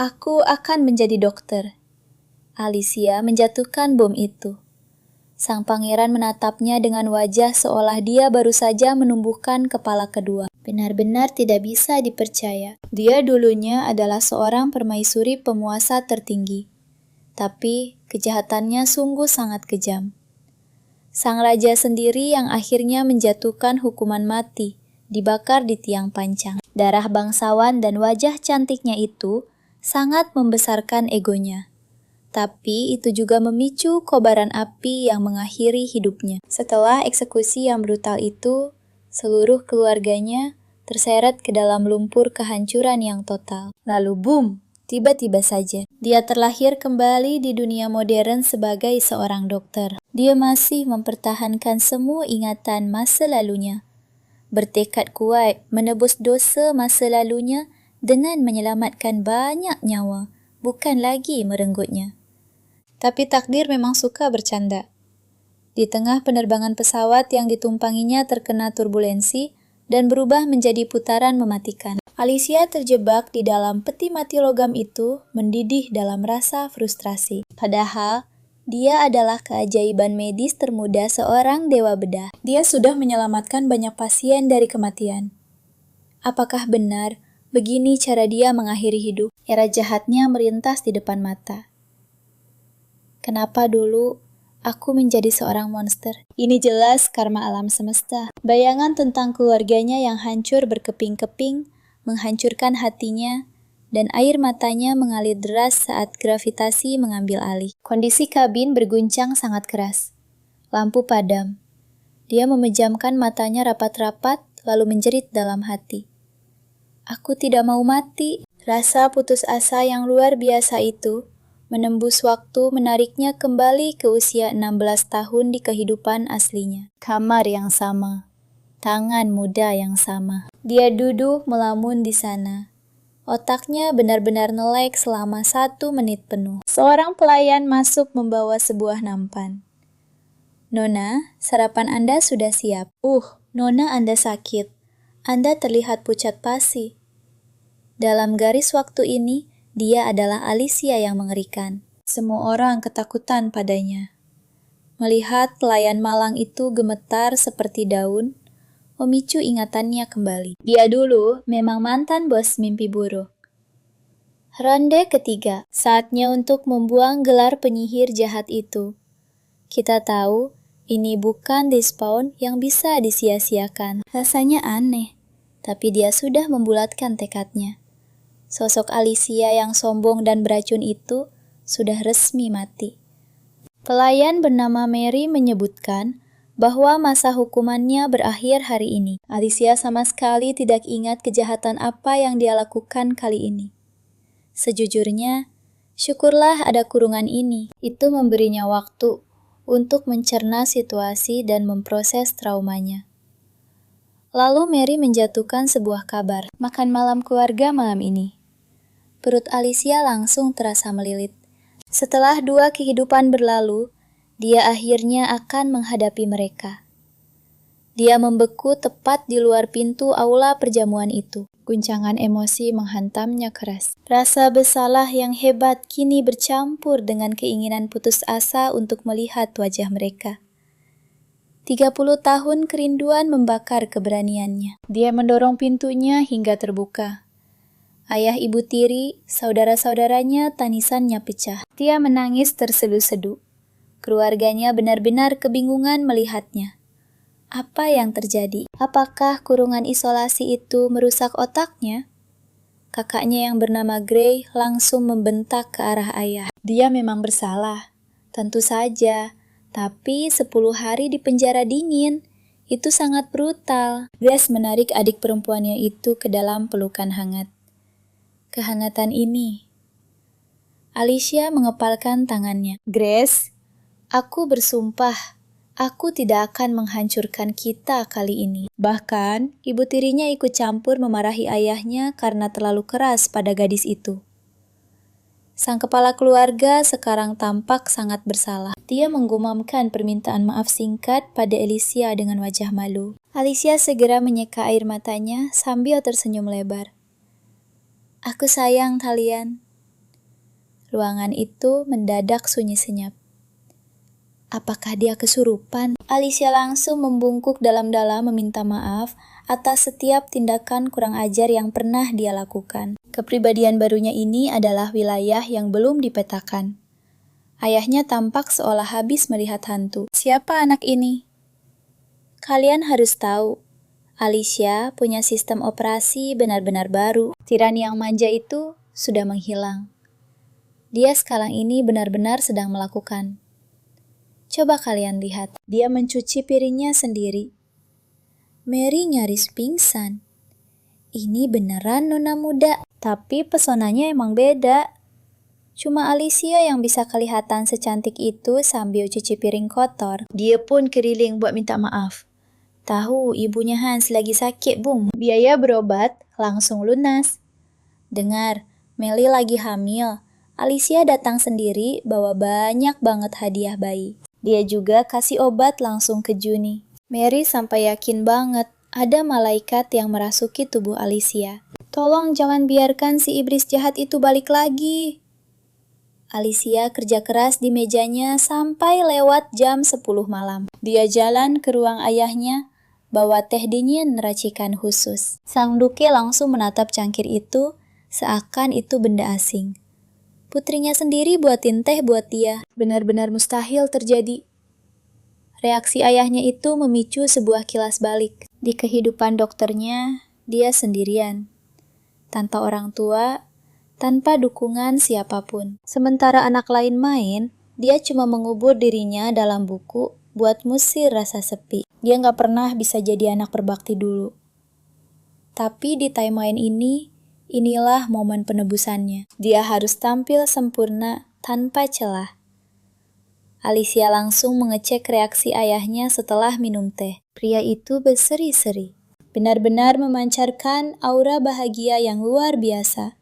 Aku akan menjadi dokter. Alicia menjatuhkan bom itu. Sang pangeran menatapnya dengan wajah seolah dia baru saja menumbuhkan kepala kedua. Benar-benar tidak bisa dipercaya. Dia dulunya adalah seorang permaisuri penguasa tertinggi. Tapi kejahatannya sungguh sangat kejam. Sang raja sendiri yang akhirnya menjatuhkan hukuman mati, dibakar di tiang pancang. Darah bangsawan dan wajah cantiknya itu sangat membesarkan egonya. Tapi itu juga memicu kobaran api yang mengakhiri hidupnya. Setelah eksekusi yang brutal itu, seluruh keluarganya terseret ke dalam lumpur kehancuran yang total. Lalu boom! Tiba-tiba saja, dia terlahir kembali di dunia modern sebagai seorang dokter. Dia masih mempertahankan semua ingatan masa lalunya. Bertekad kuat menebus dosa masa lalunya dengan menyelamatkan banyak nyawa, bukan lagi merenggutnya. Tapi takdir memang suka bercanda. Di tengah penerbangan pesawat yang ditumpanginya terkena turbulensi dan berubah menjadi putaran mematikan. Alicia terjebak di dalam peti mati logam itu, mendidih dalam rasa frustrasi. Padahal, dia adalah keajaiban medis termuda seorang dewa bedah. Dia sudah menyelamatkan banyak pasien dari kematian. Apakah benar begini cara dia mengakhiri hidup? Era jahatnya melintas di depan mata. Kenapa dulu aku menjadi seorang monster? Ini jelas karma alam semesta. Bayangan tentang keluarganya yang hancur berkeping-keping menghancurkan hatinya, dan air matanya mengalir deras saat gravitasi mengambil alih. Kondisi kabin berguncang sangat keras. Lampu padam. Dia memejamkan matanya rapat-rapat, lalu menjerit dalam hati. Aku tidak mau mati. Rasa putus asa yang luar biasa itu menembus waktu menariknya kembali ke usia 16 tahun di kehidupan aslinya. Kamar yang sama. Tangan muda yang sama. Dia duduk melamun di sana. Otaknya benar-benar melek selama 1 menit penuh. Seorang pelayan masuk membawa sebuah nampan. Nona, sarapan Anda sudah siap. Nona Anda sakit. Anda terlihat pucat pasi. Dalam garis waktu ini, dia adalah Alicia yang mengerikan. Semua orang ketakutan padanya. Melihat pelayan malang itu gemetar seperti daun, memicu ingatannya kembali. Dia dulu memang mantan bos mimpi buruk. Ronde ketiga, saatnya untuk membuang gelar penyihir jahat itu. Kita tahu, ini bukan despawn yang bisa disia-siakan. Rasanya aneh, tapi dia sudah membulatkan tekadnya. Sosok Alicia yang sombong dan beracun itu sudah resmi mati. Pelayan bernama Mary menyebutkan bahwa masa hukumannya berakhir hari ini. Alicia sama sekali tidak ingat kejahatan apa yang dia lakukan kali ini. Sejujurnya, syukurlah ada kurungan ini. Itu memberinya waktu untuk mencerna situasi dan memproses traumanya. Lalu Mary menjatuhkan sebuah kabar, makan malam keluarga malam ini. Perut Alicia langsung terasa melilit. Setelah 2 kehidupan berlalu, dia akhirnya akan menghadapi mereka. Dia membeku tepat di luar pintu aula perjamuan itu. Guncangan emosi menghantamnya keras. Rasa bersalah yang hebat kini bercampur dengan keinginan putus asa untuk melihat wajah mereka. 30 tahun kerinduan membakar keberaniannya. Dia mendorong pintunya hingga terbuka. Ayah ibu tiri, saudara-saudaranya tanisannya pecah. Dia menangis tersedu-sedu. Keluarganya benar-benar kebingungan melihatnya. Apa yang terjadi? Apakah kurungan isolasi itu merusak otaknya? Kakaknya yang bernama Gray langsung membentak ke arah ayah. Dia memang bersalah, tentu saja. Tapi 10 hari di penjara dingin, itu sangat brutal. Grace menarik adik perempuannya itu ke dalam pelukan hangat. Kehangatan ini. Alicia mengepalkan tangannya. Grace, aku bersumpah, aku tidak akan menghancurkan kita kali ini. Bahkan, ibu tirinya ikut campur memarahi ayahnya karena terlalu keras pada gadis itu. Sang kepala keluarga sekarang tampak sangat bersalah. Dia menggumamkan permintaan maaf singkat pada Alicia dengan wajah malu. Alicia segera menyeka air matanya sambil tersenyum lebar. Aku sayang kalian. Ruangan itu mendadak sunyi senyap. Apakah dia kesurupan? Alicia langsung membungkuk dalam-dalam meminta maaf atas setiap tindakan kurang ajar yang pernah dia lakukan. Kepribadian barunya ini adalah wilayah yang belum dipetakan. Ayahnya tampak seolah habis melihat hantu. Siapa anak ini? Kalian harus tahu, Alicia punya sistem operasi benar-benar baru. Tirani yang manja itu sudah menghilang. Dia sekarang ini benar-benar sedang melakukan. Coba kalian lihat, dia mencuci piringnya sendiri. Mary nyaris pingsan. Ini beneran nona muda, tapi pesonanya emang beda. Cuma Alicia yang bisa kelihatan secantik itu sambil cuci piring kotor. Dia pun keriling buat minta maaf. Tahu ibunya Hans lagi sakit, Bung. Biaya berobat langsung lunas. Dengar, Melly lagi hamil. Alicia datang sendiri bawa banyak banget hadiah bayi. Dia juga kasih obat langsung ke Juni. Mary sampai yakin banget ada malaikat yang merasuki tubuh Alicia. Tolong jangan biarkan si iblis jahat itu balik lagi. Alicia kerja keras di mejanya sampai lewat jam 10 malam. Dia jalan ke ruang ayahnya, bawa teh dingin racikan khusus. Sang duke langsung menatap cangkir itu, seakan itu benda asing. Putrinya sendiri buatin teh buat dia. Benar-benar mustahil terjadi. Reaksi ayahnya itu memicu sebuah kilas balik. Di kehidupan dokternya, dia sendirian. Tanpa orang tua, tanpa dukungan siapapun. Sementara anak lain main, dia cuma mengubur dirinya dalam buku buat musir rasa sepi. Dia nggak pernah bisa jadi anak berbakti dulu. Tapi di timeline ini, inilah momen penebusannya. Dia harus tampil sempurna tanpa celah. Alicia langsung mengecek reaksi ayahnya setelah minum teh. Pria itu berseri-seri. Benar-benar memancarkan aura bahagia yang luar biasa.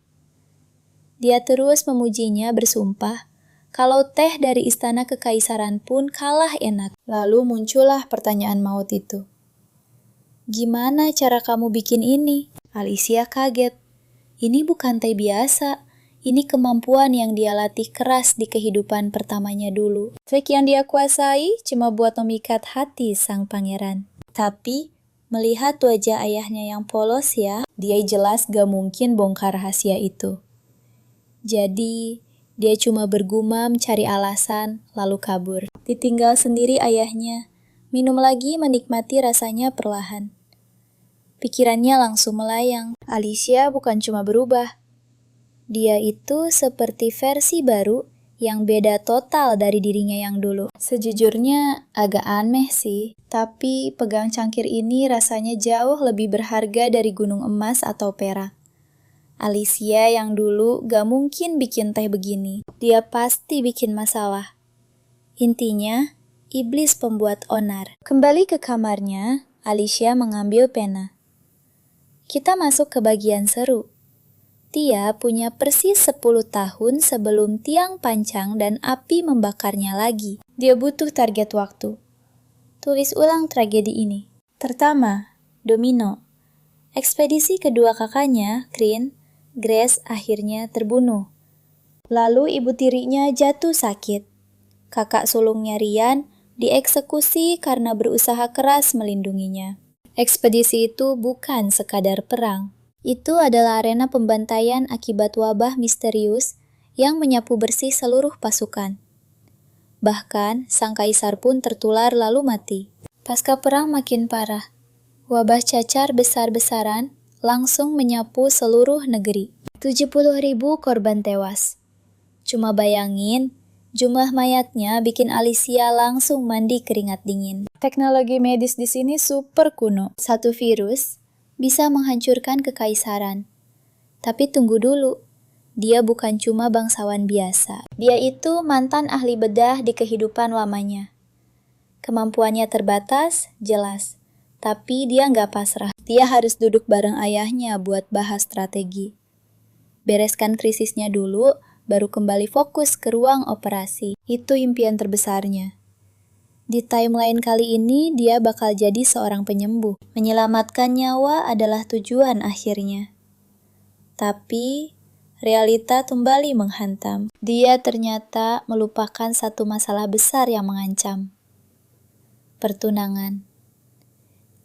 Dia terus memujinya bersumpah kalau teh dari istana kekaisaran pun kalah enak. Lalu muncullah pertanyaan maut itu. Gimana cara kamu bikin ini? Alicia kaget. Ini bukan teh biasa, ini kemampuan yang dia latih keras di kehidupan pertamanya dulu. Trik yang dia kuasai cuma buat memikat hati sang pangeran. Tapi, melihat wajah ayahnya yang polos ya, dia jelas gak mungkin bongkar rahasia itu. Jadi, dia cuma bergumam cari alasan, lalu kabur. Ditinggal sendiri ayahnya, minum lagi menikmati rasanya perlahan. Pikirannya langsung melayang. Alicia bukan cuma berubah. Dia itu seperti versi baru yang beda total dari dirinya yang dulu. Sejujurnya agak aneh sih, tapi pegang cangkir ini rasanya jauh lebih berharga dari gunung emas atau perak. Alicia yang dulu gak mungkin bikin teh begini. Dia pasti bikin masalah. Intinya, iblis pembuat onar. Kembali ke kamarnya, Alicia mengambil pena. Kita masuk ke bagian seru. Dia punya persis 10 tahun sebelum tiang pancang dan api membakarnya lagi. Dia butuh target waktu. Tulis ulang tragedi ini. Pertama, Domino. Ekspedisi kedua kakaknya, Grace akhirnya terbunuh. Lalu ibu tirinya jatuh sakit. Kakak sulungnya Ryan dieksekusi karena berusaha keras melindunginya. Ekspedisi itu bukan sekadar perang. Itu adalah arena pembantaian akibat wabah misterius yang menyapu bersih seluruh pasukan. Bahkan, sang kaisar pun tertular lalu mati. Pasca perang makin parah. Wabah cacar besar-besaran langsung menyapu seluruh negeri. 70.000 korban tewas. Cuma bayangin, jumlah mayatnya bikin Alicia langsung mandi keringat dingin. Teknologi medis di sini super kuno. Satu virus bisa menghancurkan kekaisaran. Tapi tunggu dulu, dia bukan cuma bangsawan biasa. Dia itu mantan ahli bedah di kehidupan lamanya. Kemampuannya terbatas, jelas. Tapi dia nggak pasrah. Dia harus duduk bareng ayahnya buat bahas strategi. Bereskan krisisnya dulu, baru kembali fokus ke ruang operasi. Itu impian terbesarnya. Di timeline kali ini, dia bakal jadi seorang penyembuh. Menyelamatkan nyawa adalah tujuan akhirnya. Tapi, realita kembali menghantam. Dia ternyata melupakan satu masalah besar yang mengancam. Pertunangan.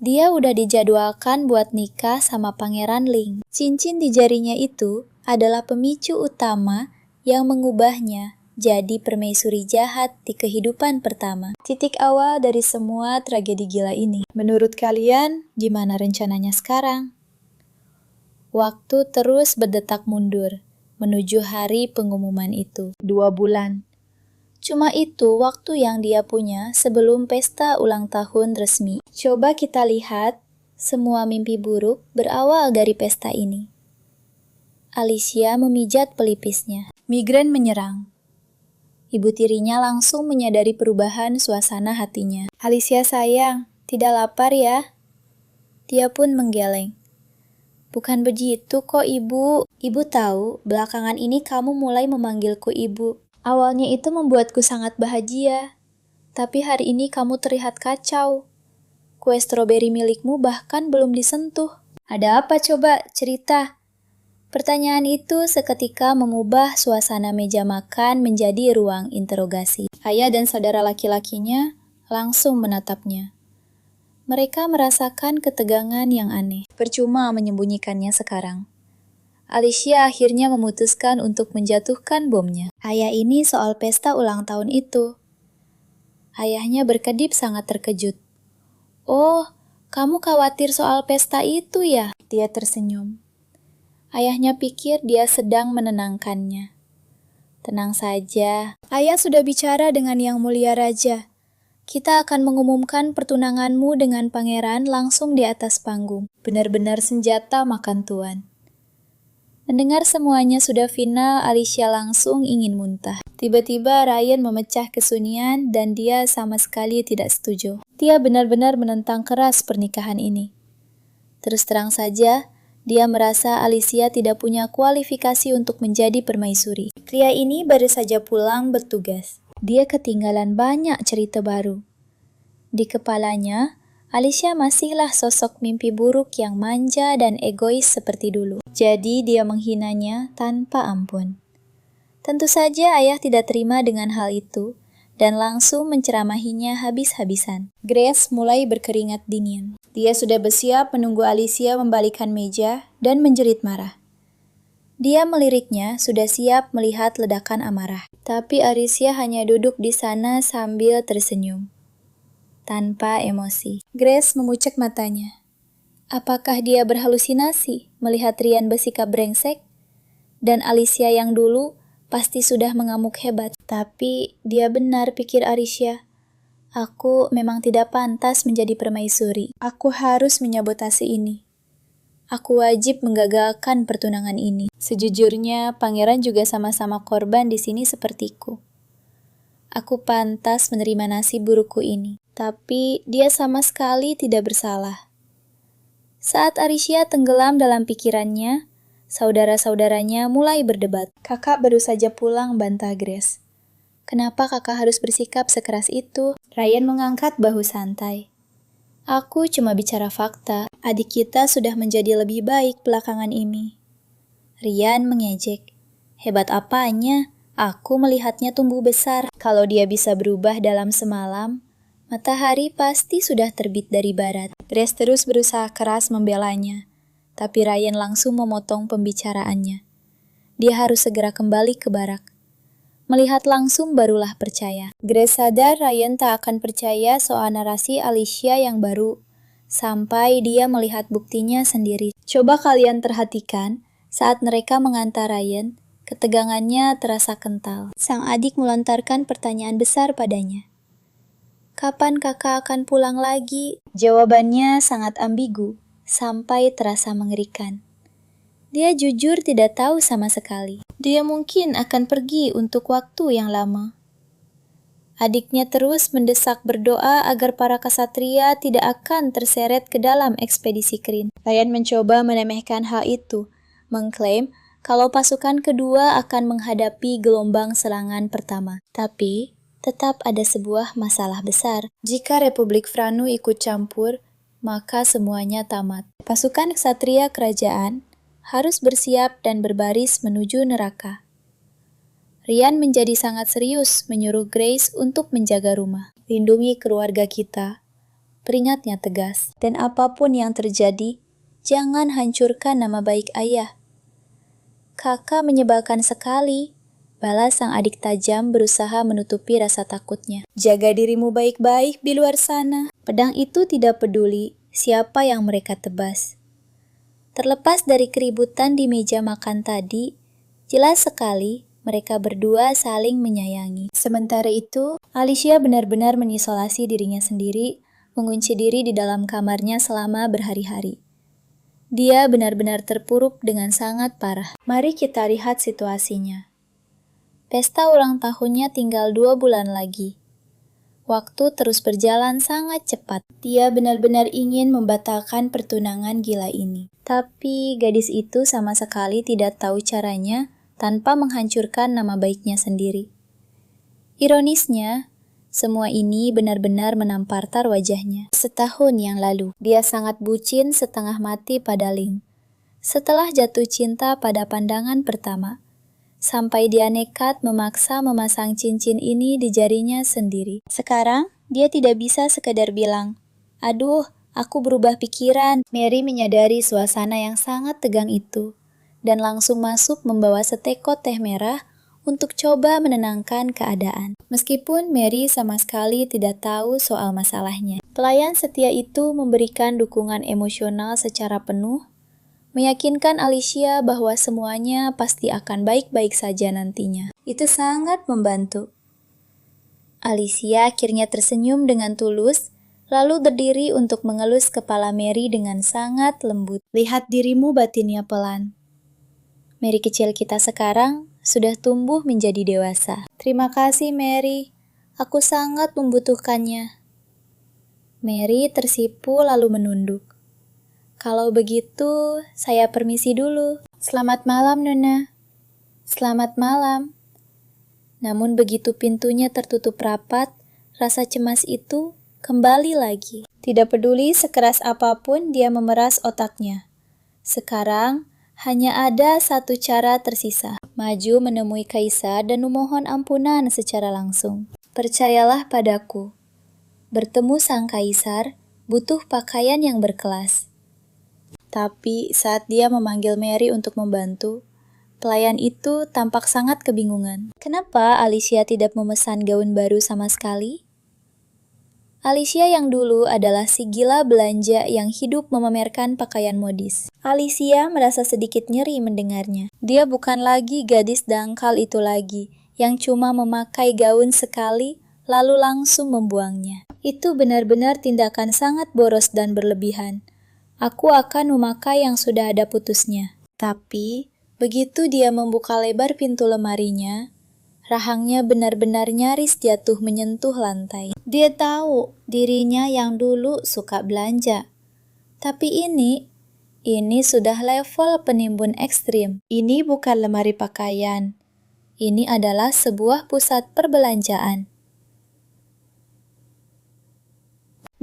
Dia udah dijadwalkan buat nikah sama Pangeran Ling. Cincin di jarinya itu adalah pemicu utama yang mengubahnya jadi permaisuri jahat di kehidupan pertama. Titik awal dari semua tragedi gila ini. Menurut kalian, gimana rencananya sekarang? Waktu terus berdetak mundur menuju hari pengumuman itu. 2 bulan. Cuma itu waktu yang dia punya sebelum pesta ulang tahun resmi. Coba kita lihat, semua mimpi buruk berawal dari pesta ini. Alicia memijat pelipisnya. Migrain menyerang. Ibu tirinya langsung menyadari perubahan suasana hatinya. Alicia sayang, tidak lapar ya? Dia pun menggeleng. Bukan begitu kok ibu. Ibu tahu, belakangan ini kamu mulai memanggilku ibu. Awalnya itu membuatku sangat bahagia, tapi hari ini kamu terlihat kacau. Kue stroberi milikmu bahkan belum disentuh. Ada apa coba? Cerita. Pertanyaan itu seketika mengubah suasana meja makan menjadi ruang interogasi. Ayah dan saudara laki-lakinya langsung menatapnya. Mereka merasakan ketegangan yang aneh. Percuma menyembunyikannya sekarang. Alicia akhirnya memutuskan untuk menjatuhkan bomnya. Ayah ini soal pesta ulang tahun itu. Ayahnya berkedip sangat terkejut. Oh, kamu khawatir soal pesta itu ya? Dia tersenyum. Ayahnya pikir dia sedang menenangkannya. Tenang saja, ayah sudah bicara dengan Yang Mulia Raja. Kita akan mengumumkan pertunanganmu dengan pangeran langsung di atas panggung. Benar-benar senjata makan tuan. Mendengar semuanya sudah final, Alicia langsung ingin muntah. Tiba-tiba Ryan memecah kesunyian dan dia sama sekali tidak setuju. Dia benar-benar menentang keras pernikahan ini. Terus terang saja, dia merasa Alicia tidak punya kualifikasi untuk menjadi permaisuri. Pria ini baru saja pulang bertugas. Dia ketinggalan banyak cerita baru. Di kepalanya, Alicia masihlah sosok mimpi buruk yang manja dan egois seperti dulu. Jadi dia menghinanya tanpa ampun. Tentu saja ayah tidak terima dengan hal itu dan langsung menceramahinya habis-habisan. Grace mulai berkeringat dingin. Dia sudah bersiap menunggu Alicia membalikkan meja dan menjerit marah. Dia meliriknya sudah siap melihat ledakan amarah. Tapi Alicia hanya duduk di sana sambil tersenyum. Tanpa emosi. Grace memucek matanya. Apakah dia berhalusinasi melihat Ryan bersikap brengsek? Dan Alicia yang dulu pasti sudah mengamuk hebat. Tapi dia benar, pikir Alicia. Aku memang tidak pantas menjadi permaisuri. Aku harus menyabotase ini. Aku wajib menggagalkan pertunangan ini. Sejujurnya, pangeran juga sama-sama korban di sini sepertiku. Aku pantas menerima nasib burukku ini. Tapi dia sama sekali tidak bersalah. Saat Alicia tenggelam dalam pikirannya, saudara-saudaranya mulai berdebat. Kakak baru saja pulang, bantah Grace. Kenapa kakak harus bersikap sekeras itu? Ryan mengangkat bahu santai. Aku cuma bicara fakta. Adik kita sudah menjadi lebih baik belakangan ini. Ryan mengejek. Hebat apanya? Aku melihatnya tumbuh besar. Kalau dia bisa berubah dalam semalam, matahari pasti sudah terbit dari barat. Grace terus berusaha keras membelanya, tapi Ryan langsung memotong pembicaraannya. Dia harus segera kembali ke barak. Melihat langsung barulah percaya. Grace sadar Ryan tak akan percaya soal narasi Alicia yang baru, sampai dia melihat buktinya sendiri. Coba kalian perhatikan, saat mereka mengantar Ryan, ketegangannya terasa kental. Sang adik melontarkan pertanyaan besar padanya. Kapan kakak akan pulang lagi? Jawabannya sangat ambigu, sampai terasa mengerikan. Dia jujur tidak tahu sama sekali. Dia mungkin akan pergi untuk waktu yang lama. Adiknya terus mendesak berdoa agar para ksatria tidak akan terseret ke dalam ekspedisi Kryn. Ryan mencoba meremehkan hal itu, mengklaim kalau pasukan kedua akan menghadapi gelombang serangan pertama. Tapi tetap ada sebuah masalah besar. Jika Republik Franu ikut campur, maka semuanya tamat. Pasukan ksatria kerajaan harus bersiap dan berbaris menuju neraka. Ryan menjadi sangat serius menyuruh Grace untuk menjaga rumah. Lindungi keluarga kita, peringatnya tegas. Dan apapun yang terjadi, jangan hancurkan nama baik ayah. Kakak menyebalkan sekali, balas sang adik tajam berusaha menutupi rasa takutnya. Jaga dirimu baik-baik di luar sana. Pedang itu tidak peduli siapa yang mereka tebas. Terlepas dari keributan di meja makan tadi, jelas sekali mereka berdua saling menyayangi. Sementara itu, Alicia benar-benar mengisolasi dirinya sendiri, mengunci diri di dalam kamarnya selama berhari-hari. Dia benar-benar terpuruk dengan sangat parah. Mari kita lihat situasinya. Pesta ulang tahunnya tinggal 2 bulan lagi. Waktu terus berjalan sangat cepat. Dia benar-benar ingin membatalkan pertunangan gila ini. Tapi gadis itu sama sekali tidak tahu caranya tanpa menghancurkan nama baiknya sendiri. Ironisnya, semua ini benar-benar menampar tar wajahnya. Setahun yang lalu, dia sangat bucin setengah mati pada Ling. Setelah jatuh cinta pada pandangan pertama, sampai dia nekat memaksa memasang cincin ini di jarinya sendiri. Sekarang, dia tidak bisa sekedar bilang, "Aduh, aku berubah pikiran." Mary menyadari suasana yang sangat tegang itu, dan langsung masuk membawa setekot teh merah untuk coba menenangkan keadaan. Meskipun Mary sama sekali tidak tahu soal masalahnya. Pelayan setia itu memberikan dukungan emosional secara penuh, meyakinkan Alicia bahwa semuanya pasti akan baik-baik saja nantinya. Itu sangat membantu. Alicia akhirnya tersenyum dengan tulus, lalu berdiri untuk mengelus kepala Mary dengan sangat lembut. Lihat dirimu batinnya pelan. Mary kecil kita sekarang sudah tumbuh menjadi dewasa. Terima kasih Mary, aku sangat membutuhkannya. Mary tersipu lalu menunduk. Kalau begitu, saya permisi dulu. Selamat malam, Nona. Selamat malam. Namun begitu pintunya tertutup rapat, rasa cemas itu kembali lagi. Tidak peduli sekeras apapun dia memeras otaknya. Sekarang, hanya ada satu cara tersisa. Maju menemui Kaisar dan memohon ampunan secara langsung. Percayalah padaku. Bertemu sang Kaisar butuh pakaian yang berkelas. Tapi saat dia memanggil Mary untuk membantu, pelayan itu tampak sangat kebingungan. Kenapa Alicia tidak memesan gaun baru sama sekali? Alicia yang dulu adalah si gila belanja yang hidup memamerkan pakaian modis. Alicia merasa sedikit nyeri mendengarnya. Dia bukan lagi gadis dangkal itu lagi, yang cuma memakai gaun sekali lalu langsung membuangnya. Itu benar-benar tindakan sangat boros dan berlebihan. Aku akan memakai yang sudah ada putusnya. Tapi, begitu dia membuka lebar pintu lemarinya, rahangnya benar-benar nyaris jatuh menyentuh lantai. Dia tahu dirinya yang dulu suka belanja. Tapi ini sudah level penimbun ekstrim. Ini bukan lemari pakaian. Ini adalah sebuah pusat perbelanjaan.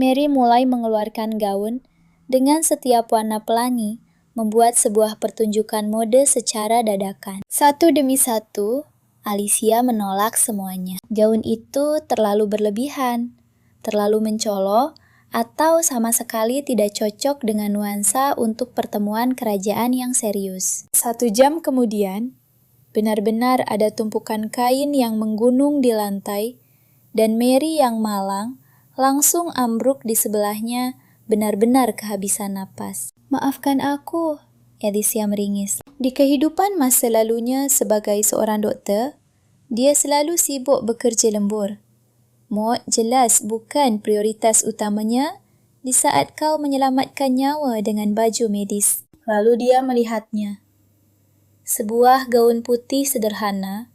Mary mulai mengeluarkan gaun dengan setiap warna pelangi, membuat sebuah pertunjukan mode secara dadakan. Satu demi satu, Alicia menolak semuanya. Gaun itu terlalu berlebihan, terlalu mencolok, atau sama sekali tidak cocok dengan nuansa untuk pertemuan kerajaan yang serius. 1 jam kemudian, benar-benar ada tumpukan kain yang menggunung di lantai, dan Mary yang malang langsung ambruk di sebelahnya, benar-benar kehabisan napas. Maafkan aku, Alicia meringis. Di kehidupan masa lalunya sebagai seorang doktor, dia selalu sibuk bekerja lembur. Maut jelas bukan prioritas utamanya di saat kau menyelamatkan nyawa dengan baju medis. Lalu dia melihatnya. Sebuah gaun putih sederhana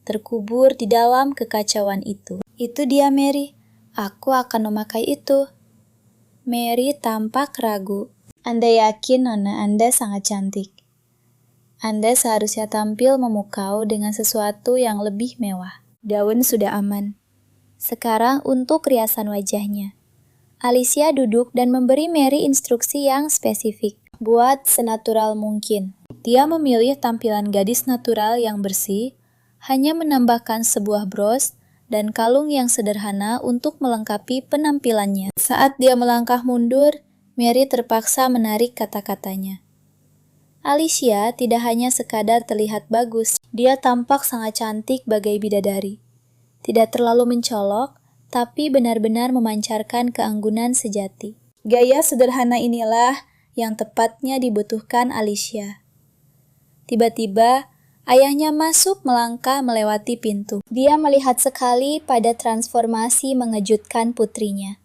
terkubur di dalam kekacauan itu. Itu dia Mary, aku akan memakai itu. Mary tampak ragu. Anda yakin Nona Anda sangat cantik? Anda seharusnya tampil memukau dengan sesuatu yang lebih mewah. Daun sudah aman. Sekarang untuk riasan wajahnya. Alicia duduk dan memberi Mary instruksi yang spesifik. buat senatural mungkin. Dia memilih tampilan gadis natural yang bersih, hanya menambahkan sebuah bros dan kalung yang sederhana untuk melengkapi penampilannya. Saat dia melangkah mundur, Mary terpaksa menarik kata-katanya. Alicia tidak hanya sekadar terlihat bagus, dia tampak sangat cantik bagai bidadari. Tidak terlalu mencolok, tapi benar-benar memancarkan keanggunan sejati. Gaya sederhana inilah yang tepatnya dibutuhkan Alicia. Tiba-tiba, ayahnya masuk melangkah melewati pintu. Dia melihat sekali pada transformasi mengejutkan putrinya,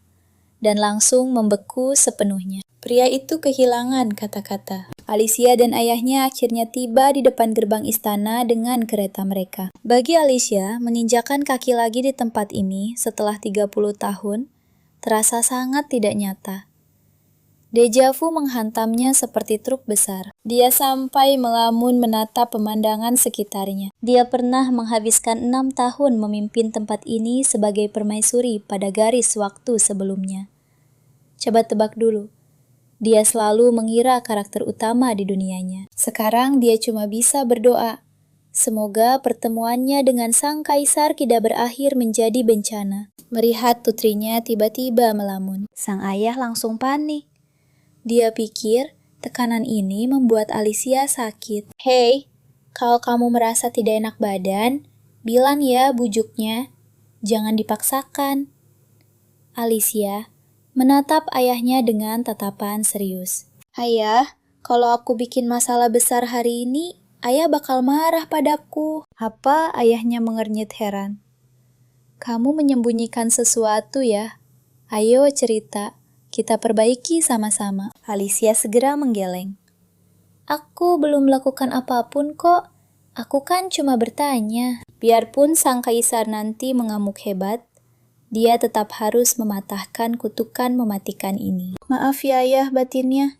dan langsung membeku sepenuhnya. Pria itu kehilangan kata-kata. Alicia dan ayahnya akhirnya tiba di depan gerbang istana dengan kereta mereka. Bagi Alicia, menginjakan kaki lagi di tempat ini setelah 30 tahun, terasa sangat tidak nyata. Deja vu menghantamnya seperti truk besar. Dia sampai melamun menatap pemandangan sekitarnya. Dia pernah menghabiskan 6 tahun memimpin tempat ini sebagai permaisuri pada garis waktu sebelumnya. Coba tebak dulu. Dia selalu mengira karakter utama di dunianya. Sekarang dia cuma bisa berdoa. Semoga pertemuannya dengan sang kaisar tidak berakhir menjadi bencana. Melihat putrinya tiba-tiba melamun, sang ayah langsung panik. Dia pikir tekanan ini membuat Alicia sakit. Hei, kalau kamu merasa tidak enak badan, bilang ya bujuknya. Jangan dipaksakan. Alicia menatap ayahnya dengan tatapan serius. Ayah, kalau aku bikin masalah besar hari ini, ayah bakal marah padaku. Apa? Ayahnya mengernyit heran. Kamu menyembunyikan sesuatu ya? Ayo cerita, kita perbaiki sama-sama. Alicia segera menggeleng. Aku belum melakukan apapun kok. Aku kan cuma bertanya. Biarpun sang kaisar nanti mengamuk hebat, dia tetap harus mematahkan kutukan mematikan ini. Maaf ya ayah batinnya,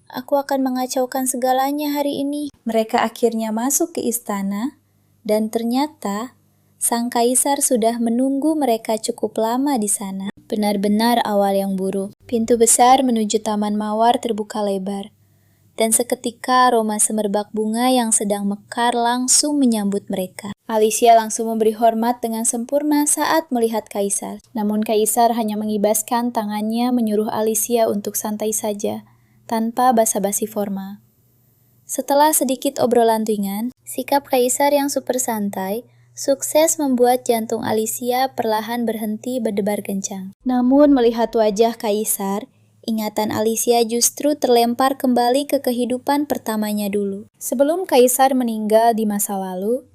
aku akan mengacaukan segalanya hari ini. Mereka akhirnya masuk ke istana, dan ternyata sang kaisar sudah menunggu mereka cukup lama di sana. Benar-benar awal yang buruk. Pintu besar menuju taman mawar terbuka lebar, dan seketika aroma semerbak bunga yang sedang mekar langsung menyambut mereka. Alicia langsung memberi hormat dengan sempurna saat melihat kaisar. Namun kaisar hanya mengibaskan tangannya menyuruh Alicia untuk santai saja, tanpa basa-basi formal. Setelah sedikit obrolan ringan, sikap kaisar yang super santai sukses membuat jantung Alicia perlahan berhenti berdebar kencang. Namun melihat wajah kaisar, ingatan Alicia justru terlempar kembali ke kehidupan pertamanya dulu. Sebelum kaisar meninggal di masa lalu,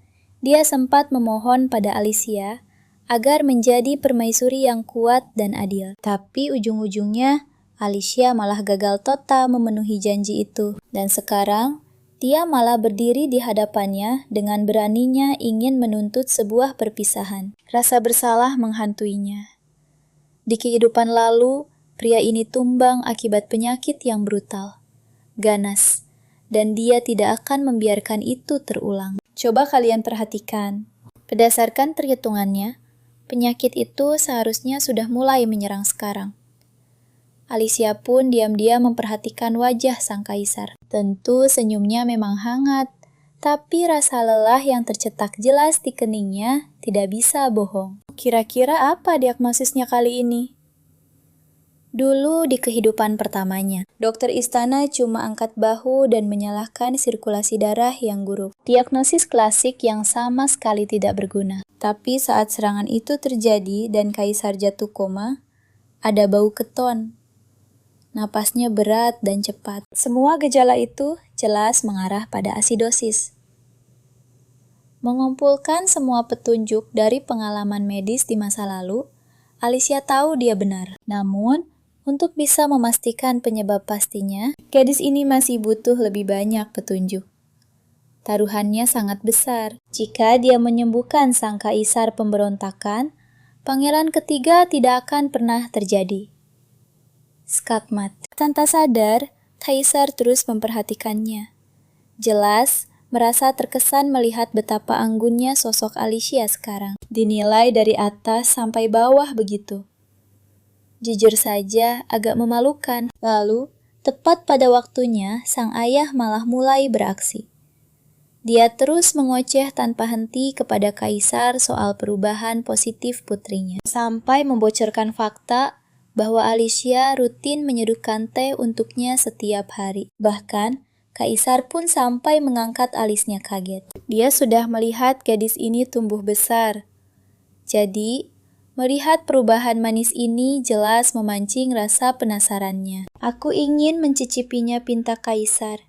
dia sempat memohon pada Alicia agar menjadi permaisuri yang kuat dan adil. Tapi ujung-ujungnya, Alicia malah gagal total memenuhi janji itu. Dan sekarang, dia malah berdiri di hadapannya dengan beraninya ingin menuntut sebuah perpisahan. Rasa bersalah menghantuinya. Di kehidupan lalu, pria ini tumbang akibat penyakit yang brutal, ganas, dan dia tidak akan membiarkan itu terulang. Coba kalian perhatikan, berdasarkan perhitungannya, penyakit itu seharusnya sudah mulai menyerang sekarang. Alicia pun diam-diam memperhatikan wajah sang kaisar. Tentu senyumnya memang hangat, tapi rasa lelah yang tercetak jelas di keningnya tidak bisa bohong. Kira-kira apa diagnosisnya kali ini? Dulu di kehidupan pertamanya, dokter istana cuma angkat bahu dan menyalahkan sirkulasi darah yang buruk. Diagnosis klasik yang sama sekali tidak berguna. Tapi saat serangan itu terjadi dan kaisar jatuh koma, ada bau keton. Napasnya berat dan cepat. Semua gejala itu jelas mengarah pada asidosis. Mengumpulkan semua petunjuk dari pengalaman medis di masa lalu, Alicia tahu dia benar. Namun, untuk bisa memastikan penyebab pastinya, gadis ini masih butuh lebih banyak petunjuk. Taruhannya sangat besar. Jika dia menyembuhkan sang kaisar pemberontakan, pangeran ketiga tidak akan pernah terjadi. Skakmat. Tanpa sadar, kaisar terus memperhatikannya. Jelas, merasa terkesan melihat betapa anggunnya sosok Alicia sekarang. Dinilai dari atas sampai bawah begitu. Jujur saja, agak memalukan. Lalu, Tepat pada waktunya, sang ayah malah mulai beraksi. Dia terus mengoceh tanpa henti kepada kaisar soal perubahan positif putrinya, sampai membocorkan fakta bahwa Alicia rutin menyeduhkan teh untuknya setiap hari. Bahkan, kaisar pun sampai mengangkat alisnya kaget. Dia sudah melihat gadis ini tumbuh besar. Jadi, melihat perubahan manis ini jelas memancing rasa penasarannya. Aku ingin mencicipinya, pinta kaisar.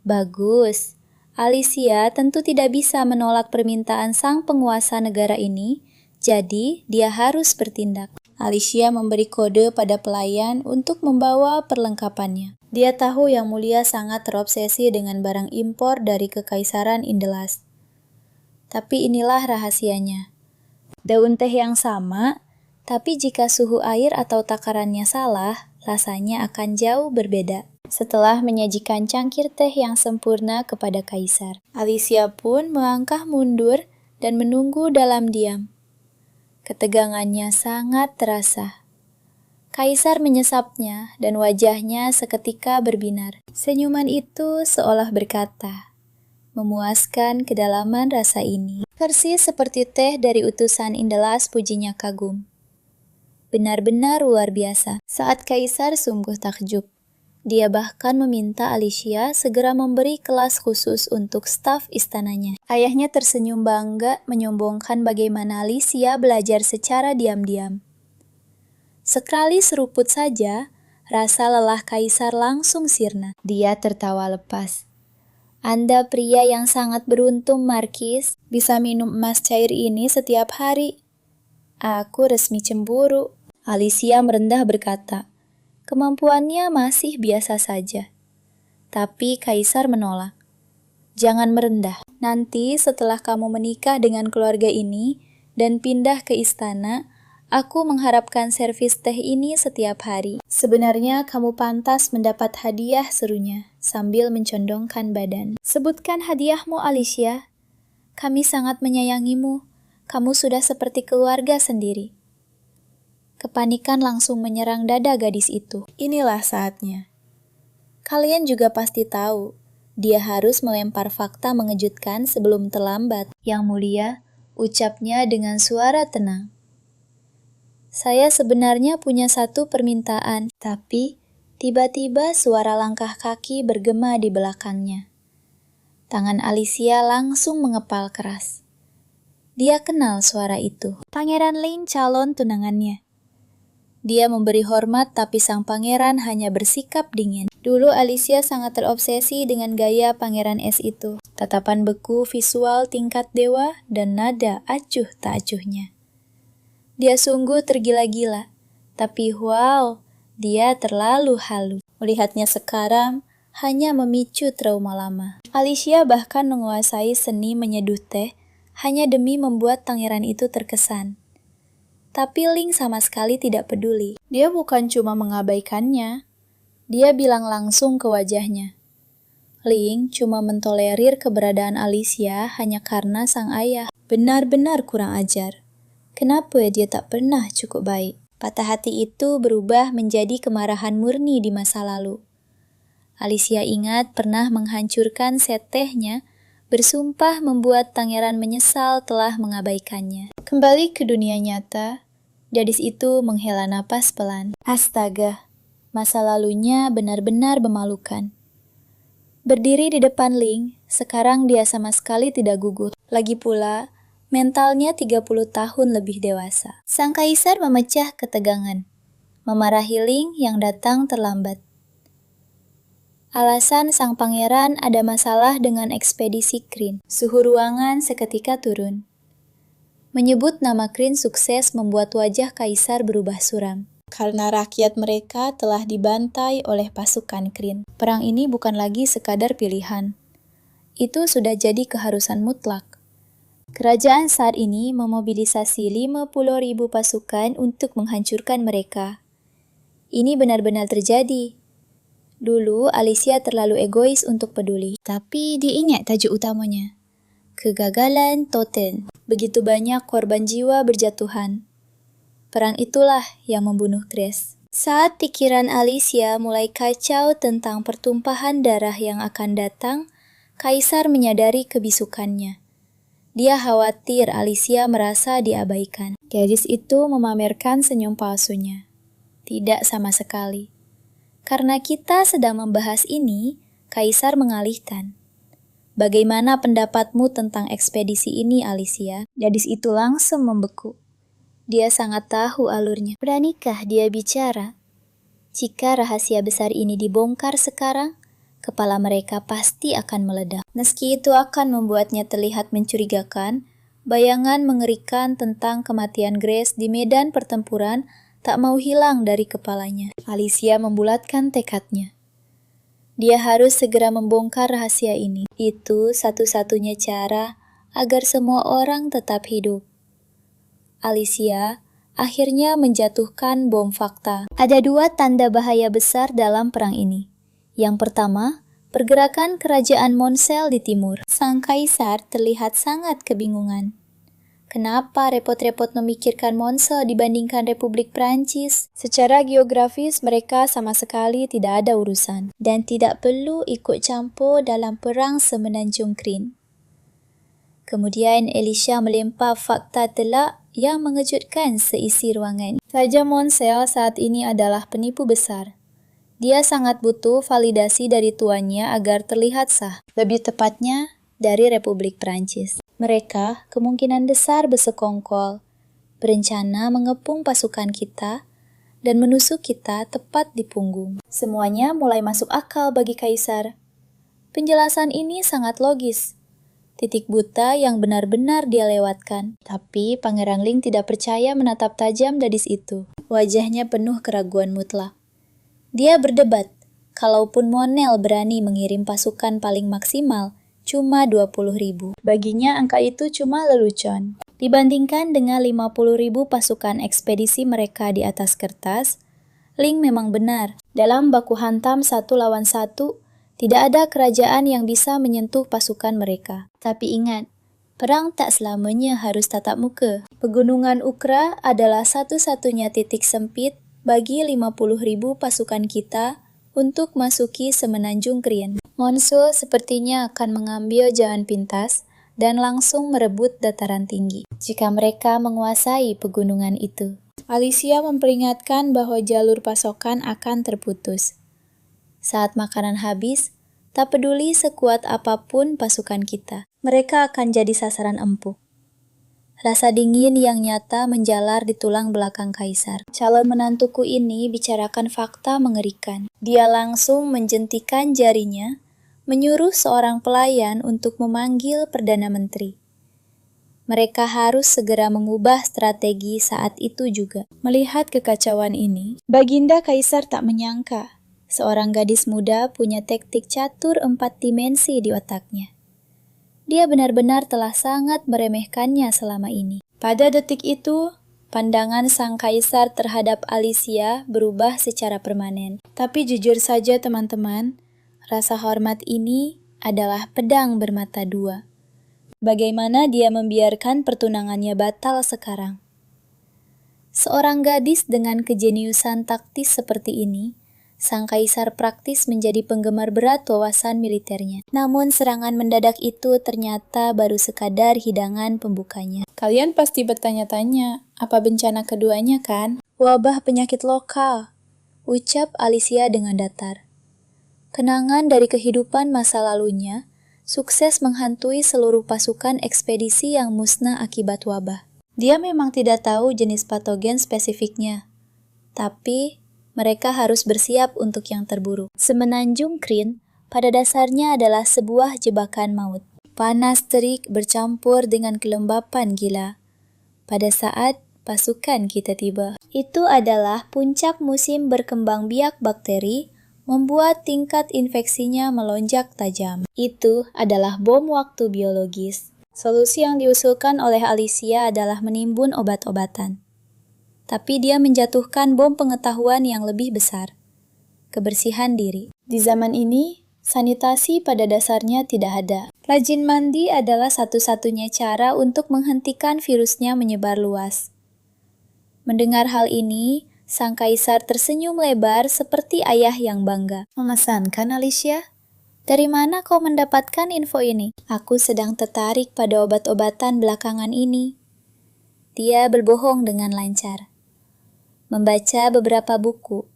Bagus. Alicia tentu tidak bisa menolak permintaan sang penguasa negara ini, jadi dia harus bertindak. Alicia memberi kode pada pelayan untuk membawa perlengkapannya. Dia tahu Yang Mulia sangat terobsesi dengan barang impor dari Kekaisaran Indelas. Tapi inilah rahasianya. Daun teh yang sama, tapi jika suhu air atau takarannya salah, rasanya akan jauh berbeda. Setelah menyajikan cangkir teh yang sempurna kepada kaisar, Alicia pun melangkah mundur dan menunggu dalam diam. Ketegangannya sangat terasa. Kaisar menyesapnya dan wajahnya seketika berbinar. Senyuman itu seolah berkata, memuaskan kedalaman rasa ini. Persis seperti teh dari utusan Indelas, pujinya kagum. Benar-benar luar biasa. Saat kaisar sungguh takjub. Dia bahkan meminta Alicia segera memberi kelas khusus untuk staf istananya. Ayahnya tersenyum bangga menyombongkan bagaimana Alicia belajar secara diam-diam. Sekali seruput saja, rasa lelah kaisar langsung sirna. Dia tertawa lepas. Anda pria yang sangat beruntung, Markis, bisa minum emas cair ini setiap hari. Aku resmi cemburu. Alicia merendah berkata. Kemampuannya masih biasa saja. Tapi kaisar menolak. Jangan merendah. Nanti setelah kamu menikah dengan keluarga ini dan pindah ke istana, aku mengharapkan servis teh ini setiap hari. Sebenarnya kamu pantas mendapat hadiah, serunya, sambil mencondongkan badan. Sebutkan hadiahmu, Alicia. Kami sangat menyayangimu. Kamu sudah seperti keluarga sendiri. Kepanikan langsung menyerang dada gadis itu. Inilah saatnya. Kalian juga pasti tahu, dia harus melempar fakta mengejutkan sebelum terlambat. Yang Mulia, ucapnya dengan suara tenang. Saya sebenarnya punya satu permintaan, tapi tiba-tiba suara langkah kaki bergema di belakangnya. Tangan Alicia langsung mengepal keras. Dia kenal suara itu. Pangeran Ling, calon tunangannya. Dia memberi hormat, tapi sang pangeran hanya bersikap dingin. Dulu Alicia sangat terobsesi dengan gaya Pangeran Es itu. Tatapan beku, visual tingkat dewa, dan nada acuh tak acuhnya. Dia sungguh tergila-gila. Tapi wow, dia terlalu halus. Melihatnya sekarang hanya memicu trauma lama. Alicia bahkan menguasai seni menyeduh teh hanya demi membuat pangeran itu terkesan. Tapi Ling sama sekali tidak peduli. Dia bukan cuma mengabaikannya, dia bilang langsung ke wajahnya. Ling cuma mentolerir keberadaan Alicia hanya karena sang ayah. Benar-benar kurang ajar. Kenapa dia tak pernah cukup baik? Patah hati itu berubah menjadi kemarahan murni di masa lalu. Alicia ingat pernah menghancurkan set tehnya, bersumpah membuat pangeran menyesal telah mengabaikannya. Kembali ke dunia nyata, gadis itu menghela napas pelan. Astaga, masa lalunya benar-benar memalukan. Berdiri di depan Ling, sekarang dia sama sekali tidak gugup. Lagi pula, mentalnya 30 tahun lebih dewasa. Sang kaisar memecah ketegangan, memarahi Ling yang datang terlambat. Alasan sang pangeran ada masalah dengan ekspedisi Kryn. Suhu ruangan seketika turun. Menyebut nama Kryn sukses membuat wajah kaisar berubah suram. Karena rakyat mereka telah dibantai oleh pasukan Kryn. Perang ini bukan lagi sekadar pilihan. Itu sudah jadi keharusan mutlak. Kerajaan saat ini memobilisasi 50.000 pasukan untuk menghancurkan mereka. Ini benar-benar terjadi. Dulu Alicia terlalu egois untuk peduli. Tapi diingat tajuk utamanya. Kegagalan total. Begitu banyak korban jiwa berjatuhan. Perang itulah yang membunuh Grace. Saat pikiran Alicia mulai kacau tentang pertumpahan darah yang akan datang, Kaisar menyadari kebisukannya. Dia khawatir Alicia merasa diabaikan. Gadis itu memamerkan senyum palsunya. Tidak sama sekali. Karena kita sedang membahas ini, Kaisar mengalihkan. Bagaimana pendapatmu tentang ekspedisi ini, Alicia? Gadis itu langsung membeku. Dia sangat tahu alurnya. Beranikah dia bicara? Jika rahasia besar ini dibongkar sekarang, kepala mereka pasti akan meledak. Meski itu akan membuatnya terlihat mencurigakan, bayangan mengerikan tentang kematian Grace di medan pertempuran tak mau hilang dari kepalanya. Alicia membulatkan tekadnya. Dia harus segera membongkar rahasia ini. Itu satu-satunya cara agar semua orang tetap hidup. Alicia akhirnya menjatuhkan bom fakta. Ada 2 tanda bahaya besar dalam perang ini. Yang pertama, pergerakan kerajaan Monsel di timur. Sang kaisar terlihat sangat kebingungan. Kenapa repot-repot memikirkan Monsel dibandingkan Republik Prancis? Secara geografis mereka sama sekali tidak ada urusan dan tidak perlu ikut campur dalam perang semenanjung Krin. Kemudian Elisha melempar fakta telak yang mengejutkan seisi ruangan. Raja Monsel saat ini adalah penipu besar. Dia sangat butuh validasi dari tuannya agar terlihat sah. Lebih tepatnya, dari Republik Prancis. Mereka kemungkinan besar bersekongkol, berencana mengepung pasukan kita, dan menusuk kita tepat di punggung. Semuanya mulai masuk akal bagi Kaisar. Penjelasan ini sangat logis. Titik buta yang benar-benar dia lewatkan. Tapi Pangeran Ling tidak percaya menatap tajam gadis itu. Wajahnya penuh keraguan mutlak. Dia berdebat, kalaupun Monel berani mengirim pasukan paling maksimal, cuma 20.000. Baginya angka itu cuma lelucon. Dibandingkan dengan 50.000 pasukan ekspedisi mereka di atas kertas, Ling memang benar. Dalam baku hantam 1 lawan 1, tidak ada kerajaan yang bisa menyentuh pasukan mereka. Tapi ingat, perang tak selamanya harus tatap muka. Pegunungan Ukra adalah satu-satunya titik sempit bagi 50.000 pasukan kita untuk masuki semenanjung Krin. Monsul sepertinya akan mengambil jalan pintas dan langsung merebut dataran tinggi jika mereka menguasai pegunungan itu. Alicia memperingatkan bahwa jalur pasokan akan terputus. Saat makanan habis, tak peduli sekuat apapun pasukan kita, mereka akan jadi sasaran empuk. Rasa dingin yang nyata menjalar di tulang belakang Kaisar. Calon menantuku ini bicarakan fakta mengerikan. Dia langsung menjentikan jarinya, menyuruh seorang pelayan untuk memanggil Perdana Menteri. Mereka harus segera mengubah strategi saat itu juga. Melihat kekacauan ini, Baginda Kaisar tak menyangka seorang gadis muda punya taktik catur 4 dimensi di otaknya. Dia benar-benar telah sangat meremehkannya selama ini. Pada detik itu, pandangan sang kaisar terhadap Alicia berubah secara permanen. Tapi jujur saja teman-teman, rasa hormat ini adalah pedang bermata 2. Bagaimana dia membiarkan pertunangannya batal sekarang? Seorang gadis dengan kejeniusan taktis seperti ini, sang kaisar praktis menjadi penggemar berat wawasan militernya. Namun serangan mendadak itu ternyata baru sekadar hidangan pembukanya. Kalian pasti bertanya-tanya, apa bencana keduanya kan? Wabah penyakit lokal, ucap Alicia dengan datar. Kenangan dari kehidupan masa lalunya, sukses menghantui seluruh pasukan ekspedisi yang musnah akibat wabah. Dia memang tidak tahu jenis patogen spesifiknya, tapi mereka harus bersiap untuk yang terburuk. Semenanjung Krin pada dasarnya adalah sebuah jebakan maut. Panas terik bercampur dengan kelembapan gila pada saat pasukan kita tiba. Itu adalah puncak musim berkembang biak bakteri, membuat tingkat infeksinya melonjak tajam. Itu adalah bom waktu biologis. Solusi yang diusulkan oleh Alicia adalah menimbun obat-obatan. Tapi dia menjatuhkan bom pengetahuan yang lebih besar. Kebersihan diri. Di zaman ini, sanitasi pada dasarnya tidak ada. Rajin mandi adalah satu-satunya cara untuk menghentikan virusnya menyebar luas. Mendengar hal ini, Sang kaisar tersenyum lebar seperti ayah yang bangga. Memesan kan, Alicia? Dari mana kau mendapatkan info ini? Aku sedang tertarik pada obat-obatan belakangan ini. Dia berbohong dengan lancar. Membaca beberapa buku.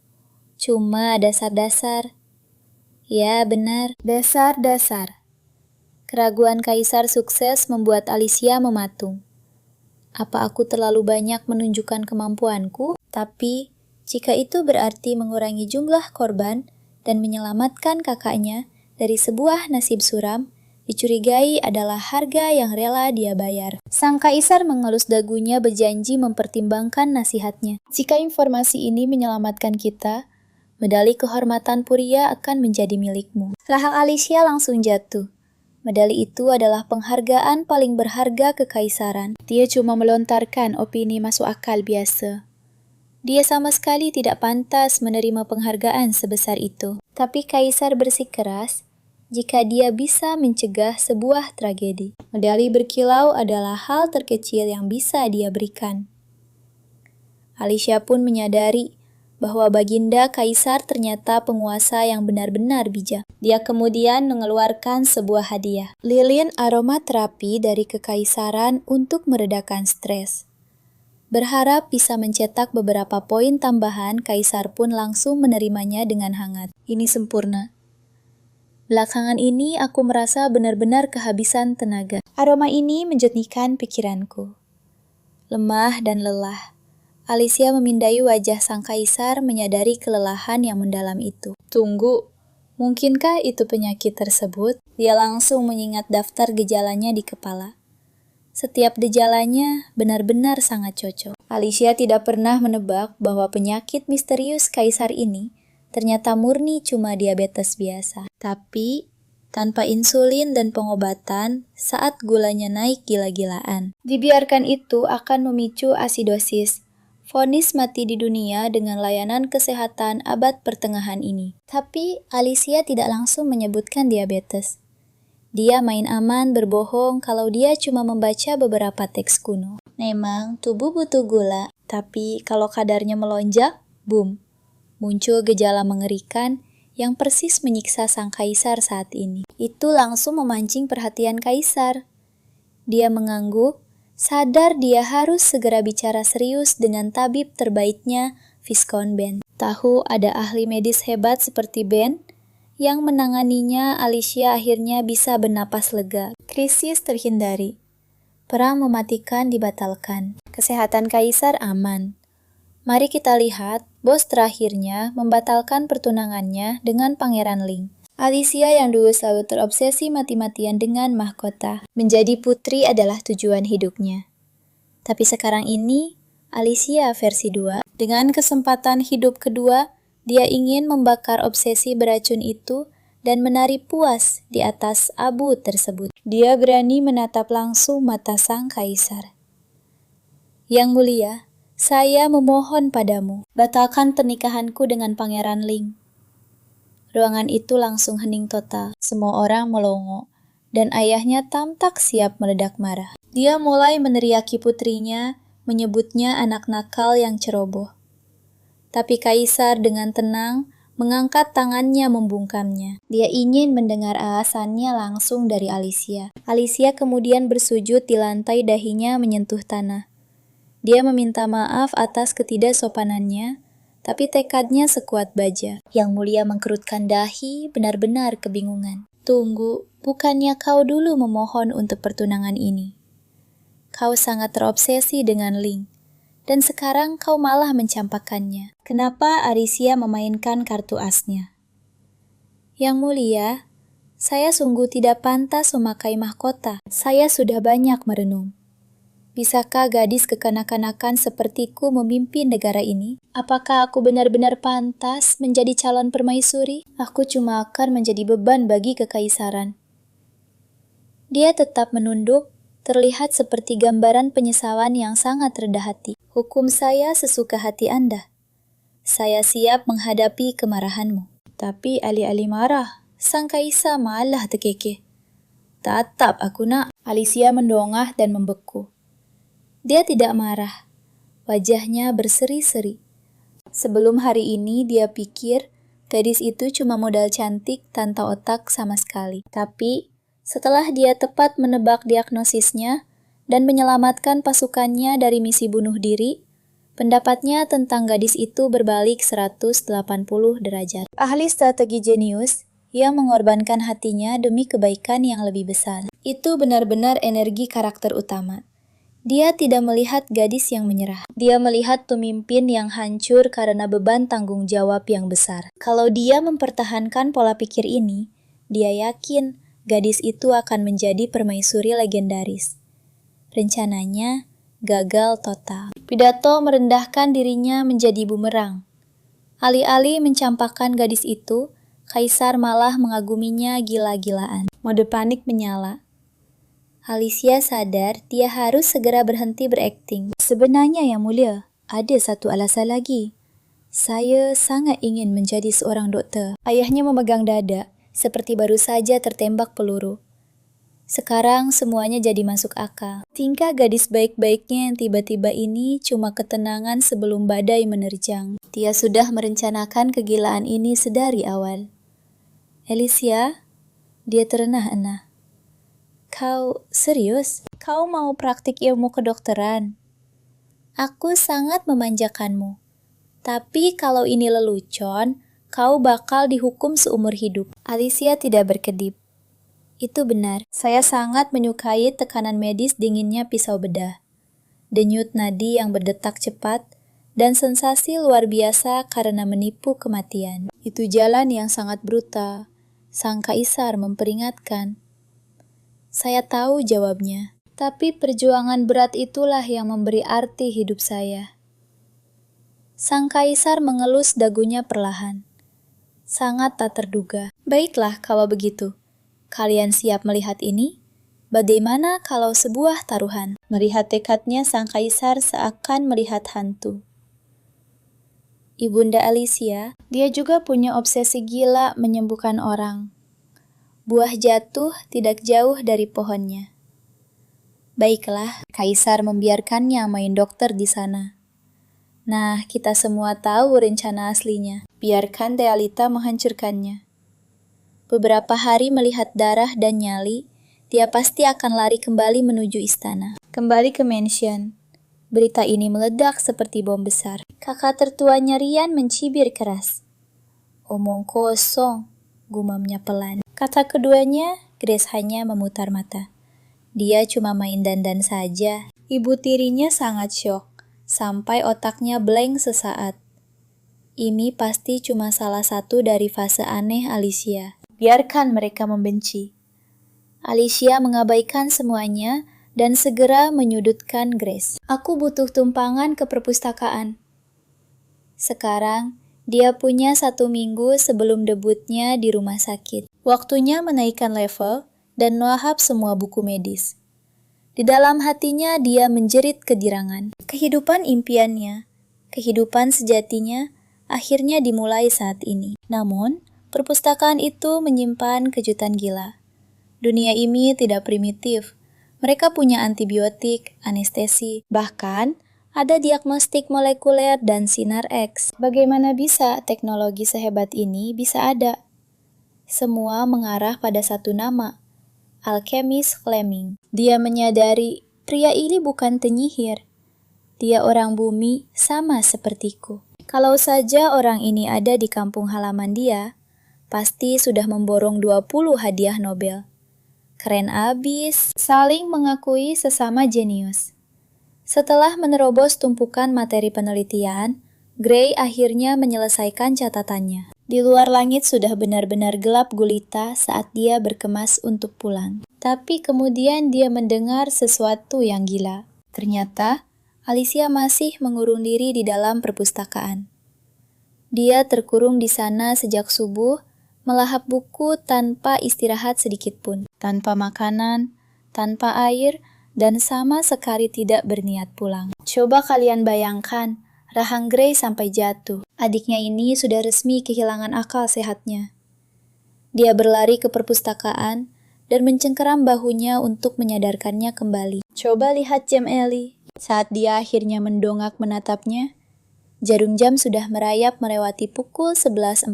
Cuma dasar-dasar. Ya, benar, dasar-dasar. Keraguan kaisar sukses membuat Alicia mematung. Apa aku terlalu banyak menunjukkan kemampuanku? Tapi, jika itu berarti mengurangi jumlah korban dan menyelamatkan kakaknya dari sebuah nasib suram, dicurigai adalah harga yang rela dia bayar. Sang kaisar mengelus dagunya berjanji mempertimbangkan nasihatnya. Jika informasi ini menyelamatkan kita, medali kehormatan Puria akan menjadi milikmu. Rahang Alicia langsung jatuh. Medali itu adalah penghargaan paling berharga kekaisaran. Dia cuma melontarkan opini masuk akal biasa. Dia sama sekali tidak pantas menerima penghargaan sebesar itu. Tapi kaisar bersikeras jika dia bisa mencegah sebuah tragedi. Medali berkilau adalah hal terkecil yang bisa dia berikan. Alicia pun menyadari bahwa Baginda Kaisar ternyata penguasa yang benar-benar bijak. Dia kemudian mengeluarkan sebuah hadiah, lilin aromaterapi dari kekaisaran untuk meredakan stres. Berharap bisa mencetak beberapa poin tambahan, kaisar pun langsung menerimanya dengan hangat. Ini sempurna. Belakangan ini aku merasa benar-benar kehabisan tenaga. Aroma ini menjernihkan pikiranku. Lemah dan lelah. Alicia memindai wajah sang kaisar menyadari kelelahan yang mendalam itu. Tunggu, mungkinkah itu penyakit tersebut? Dia langsung mengingat daftar gejalanya di kepala. Setiap gejalanya benar-benar sangat cocok. Alicia tidak pernah menebak bahwa penyakit misterius kaisar ini ternyata murni cuma diabetes biasa. Tapi, tanpa insulin dan pengobatan, saat gulanya naik gila-gilaan. Dibiarkan itu akan memicu asidosis. Vonis mati di dunia dengan layanan kesehatan abad pertengahan ini. Tapi Alicia tidak langsung menyebutkan diabetes. Dia main aman berbohong kalau dia cuma membaca beberapa teks kuno. Memang tubuh butuh gula, tapi kalau kadarnya melonjak, boom, muncul gejala mengerikan yang persis menyiksa sang kaisar saat ini. Itu langsung memancing perhatian kaisar. Dia mengangguk, sadar dia harus segera bicara serius dengan tabib terbaiknya, Viscount Ben. Tahu ada ahli medis hebat seperti Ben yang menanganinya, Alicia akhirnya bisa bernapas lega. Krisis terhindari. Perang mematikan dibatalkan. Kesehatan kaisar aman. Mari kita lihat, bos terakhirnya membatalkan pertunangannya dengan Pangeran Ling. Alicia yang dulu selalu terobsesi mati-matian dengan mahkota. Menjadi putri adalah tujuan hidupnya. Tapi sekarang ini, Alicia versi 2. Dengan kesempatan hidup kedua, dia ingin membakar obsesi beracun itu dan menari puas di atas abu tersebut. Dia berani menatap langsung mata sang kaisar. Yang mulia, saya memohon padamu, batalkan pernikahanku dengan Pangeran Ling. Ruangan itu langsung hening total. Semua orang melongo, dan ayahnya tampak siap meledak marah. Dia mulai meneriaki putrinya, menyebutnya anak nakal yang ceroboh. Tapi kaisar dengan tenang mengangkat tangannya membungkamnya. Dia ingin mendengar alasannya langsung dari Alicia. Alicia kemudian bersujud di lantai, dahinya menyentuh tanah. Dia meminta maaf atas ketidaksopanannya, tapi tekadnya sekuat baja. Yang mulia mengkerutkan dahi, benar-benar kebingungan. Tunggu, bukannya kau dulu memohon untuk pertunangan ini? Kau sangat terobsesi dengan Ling, dan sekarang kau malah mencampakkannya. Kenapa Alicia memainkan kartu asnya? Yang mulia, saya sungguh tidak pantas memakai mahkota. Saya sudah banyak merenung. Bisakah gadis kekanak-kanakan sepertiku memimpin negara ini? Apakah aku benar-benar pantas menjadi calon permaisuri? Aku cuma akan menjadi beban bagi kekaisaran. Dia tetap menunduk, terlihat seperti gambaran penyesalan yang sangat rendah hati. Hukum saya sesuka hati Anda. Saya siap menghadapi kemarahanmu. Tapi alih-alih marah, sang kaisar malah terkekeh. Tatap aku nak. Alicia mendongah dan membeku. Dia tidak marah. Wajahnya berseri-seri. Sebelum hari ini dia pikir gadis itu cuma modal cantik tanpa otak sama sekali. Tapi setelah dia tepat menebak diagnosisnya dan menyelamatkan pasukannya dari misi bunuh diri, pendapatnya tentang gadis itu berbalik 180 derajat. Ahli strategi jenius yang mengorbankan hatinya demi kebaikan yang lebih besar. Itu benar-benar energi karakter utama. Dia tidak melihat gadis yang menyerah. Dia melihat pemimpin yang hancur karena beban tanggung jawab yang besar. Kalau dia mempertahankan pola pikir ini, dia yakin gadis itu akan menjadi permaisuri legendaris. Rencananya gagal total. Pidato merendahkan dirinya menjadi bumerang. Alih-alih mencampakkan gadis itu, Kaisar malah mengaguminya gila-gilaan. Mode panik menyala. Alicia sadar dia harus segera berhenti berakting. Sebenarnya yang mulia, ada satu alasan lagi. Saya sangat ingin menjadi seorang doktor. Ayahnya memegang dada, seperti baru saja tertembak peluru. Sekarang semuanya jadi masuk akal. Tingkah gadis baik-baiknya yang tiba-tiba ini cuma ketenangan sebelum badai menerjang. Dia sudah merencanakan kegilaan ini sedari awal. Alicia, dia terenah-enah. Kau serius? Kau mau praktik ilmu kedokteran? Aku sangat memanjakanmu. Tapi kalau ini lelucon, kau bakal dihukum seumur hidup. Alicia tidak berkedip. Itu benar. Saya sangat menyukai tekanan medis dinginnya pisau bedah. Denyut nadi yang berdetak cepat, dan sensasi luar biasa karena menipu kematian. Itu jalan yang sangat brutal. Sang kaisar memperingatkan. Saya tahu jawabnya, tapi perjuangan berat itulah yang memberi arti hidup saya. Sang kaisar mengelus dagunya perlahan. Sangat tak terduga. Baiklah kalau begitu. Kalian siap melihat ini? Bagaimana kalau sebuah taruhan? Melihat tekadnya sang kaisar seakan melihat hantu. Ibunda Alicia, dia juga punya obsesi gila menyembuhkan orang. Buah jatuh tidak jauh dari pohonnya. Baiklah, kaisar membiarkannya main dokter di sana. Nah, kita semua tahu rencana aslinya. Biarkan realita menghancurkannya. Beberapa hari melihat darah dan nyali, dia pasti akan lari kembali menuju istana. Kembali ke mansion. Berita ini meledak seperti bom besar. Kakak tertuanya Rian mencibir keras. Omong kosong, gumamnya pelan. Kata keduanya, Grace hanya memutar mata. Dia cuma main dandan saja. Ibu tirinya sangat syok, sampai otaknya blank sesaat. Ini pasti cuma salah satu dari fase aneh Alicia. Biarkan mereka membenci. Alicia mengabaikan semuanya dan segera menyudutkan Grace. Aku butuh tumpangan ke perpustakaan. Sekarang, dia punya 1 minggu sebelum debutnya di rumah sakit. Waktunya menaikkan level dan melahap semua buku medis. Di dalam hatinya dia menjerit kegirangan. Kehidupan impiannya, kehidupan sejatinya, akhirnya dimulai saat ini. Namun, perpustakaan itu menyimpan kejutan gila. Dunia ini tidak primitif. Mereka punya antibiotik, anestesi, bahkan ada diagnostik molekuler dan sinar X. Bagaimana bisa teknologi sehebat ini bisa ada? Semua mengarah pada satu nama, Alchemist Fleming. Dia menyadari pria ini bukan penyihir. Dia orang bumi sama sepertiku. Kalau saja orang ini ada di kampung halaman dia, pasti sudah memborong 20 hadiah Nobel. Keren abis, saling mengakui sesama jenius. Setelah menerobos tumpukan materi penelitian, Gray akhirnya menyelesaikan catatannya. Di luar langit sudah benar-benar gelap gulita saat dia berkemas untuk pulang. Tapi kemudian dia mendengar sesuatu yang gila. Ternyata, Alicia masih mengurung diri di dalam perpustakaan. Dia terkurung di sana sejak subuh, melahap buku tanpa istirahat sedikit pun. Tanpa makanan, tanpa air, dan sama sekali tidak berniat pulang. Coba kalian bayangkan, rahang Gray sampai jatuh. Adiknya ini sudah resmi kehilangan akal sehatnya. Dia berlari ke perpustakaan dan mencengkeram bahunya untuk menyadarkannya kembali. Coba lihat jam Ellie. Saat dia akhirnya mendongak menatapnya, Jarum jam sudah merayap melewati pukul 11.40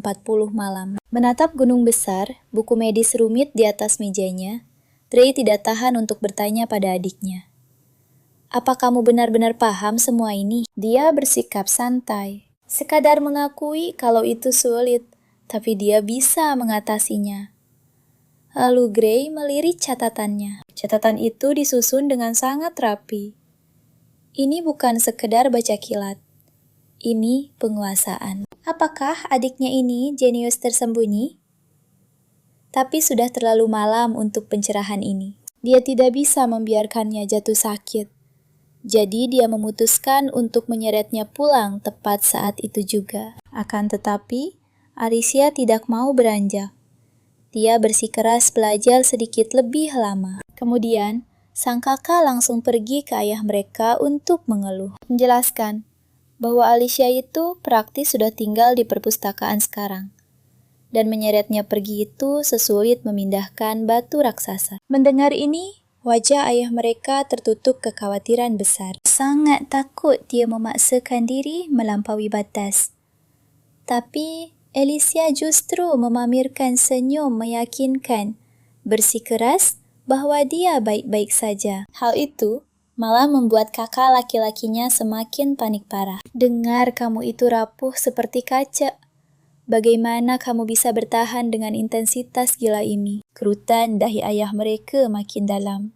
malam. Menatap gunung besar, buku medis rumit di atas mejanya, Trey tidak tahan untuk bertanya pada adiknya. Apa kamu benar-benar paham semua ini? Dia bersikap santai, sekadar mengakui kalau itu sulit, tapi dia bisa mengatasinya. Lalu Gray melirik catatannya. Catatan itu disusun dengan sangat rapi. Ini bukan sekedar baca kilat. Ini penguasaan. Apakah adiknya ini jenius tersembunyi? Tapi sudah terlalu malam untuk pencerahan ini. Dia tidak bisa membiarkannya jatuh sakit. Jadi dia memutuskan untuk menyeretnya pulang tepat saat itu juga. Akan tetapi, Alicia tidak mau beranjak. Dia bersikeras belajar sedikit lebih lama. Kemudian, sang kakak langsung pergi ke ayah mereka untuk mengeluh. Menjelaskan bahwa Alicia itu praktis sudah tinggal di perpustakaan sekarang. Dan menyeretnya pergi itu sesulit memindahkan batu raksasa. Mendengar ini, wajah ayah mereka tertutup kekhawatiran besar. Sangat takut dia memaksakan diri melampaui batas. Tapi Alicia justru memamerkan senyum meyakinkan, bersikeras bahwa dia baik-baik saja. Hal itu malah membuat kakak laki-lakinya semakin panik parah. Dengar kamu itu rapuh seperti kaca. Bagaimana kamu bisa bertahan dengan intensitas gila ini? Kerutan dahi ayah mereka makin dalam.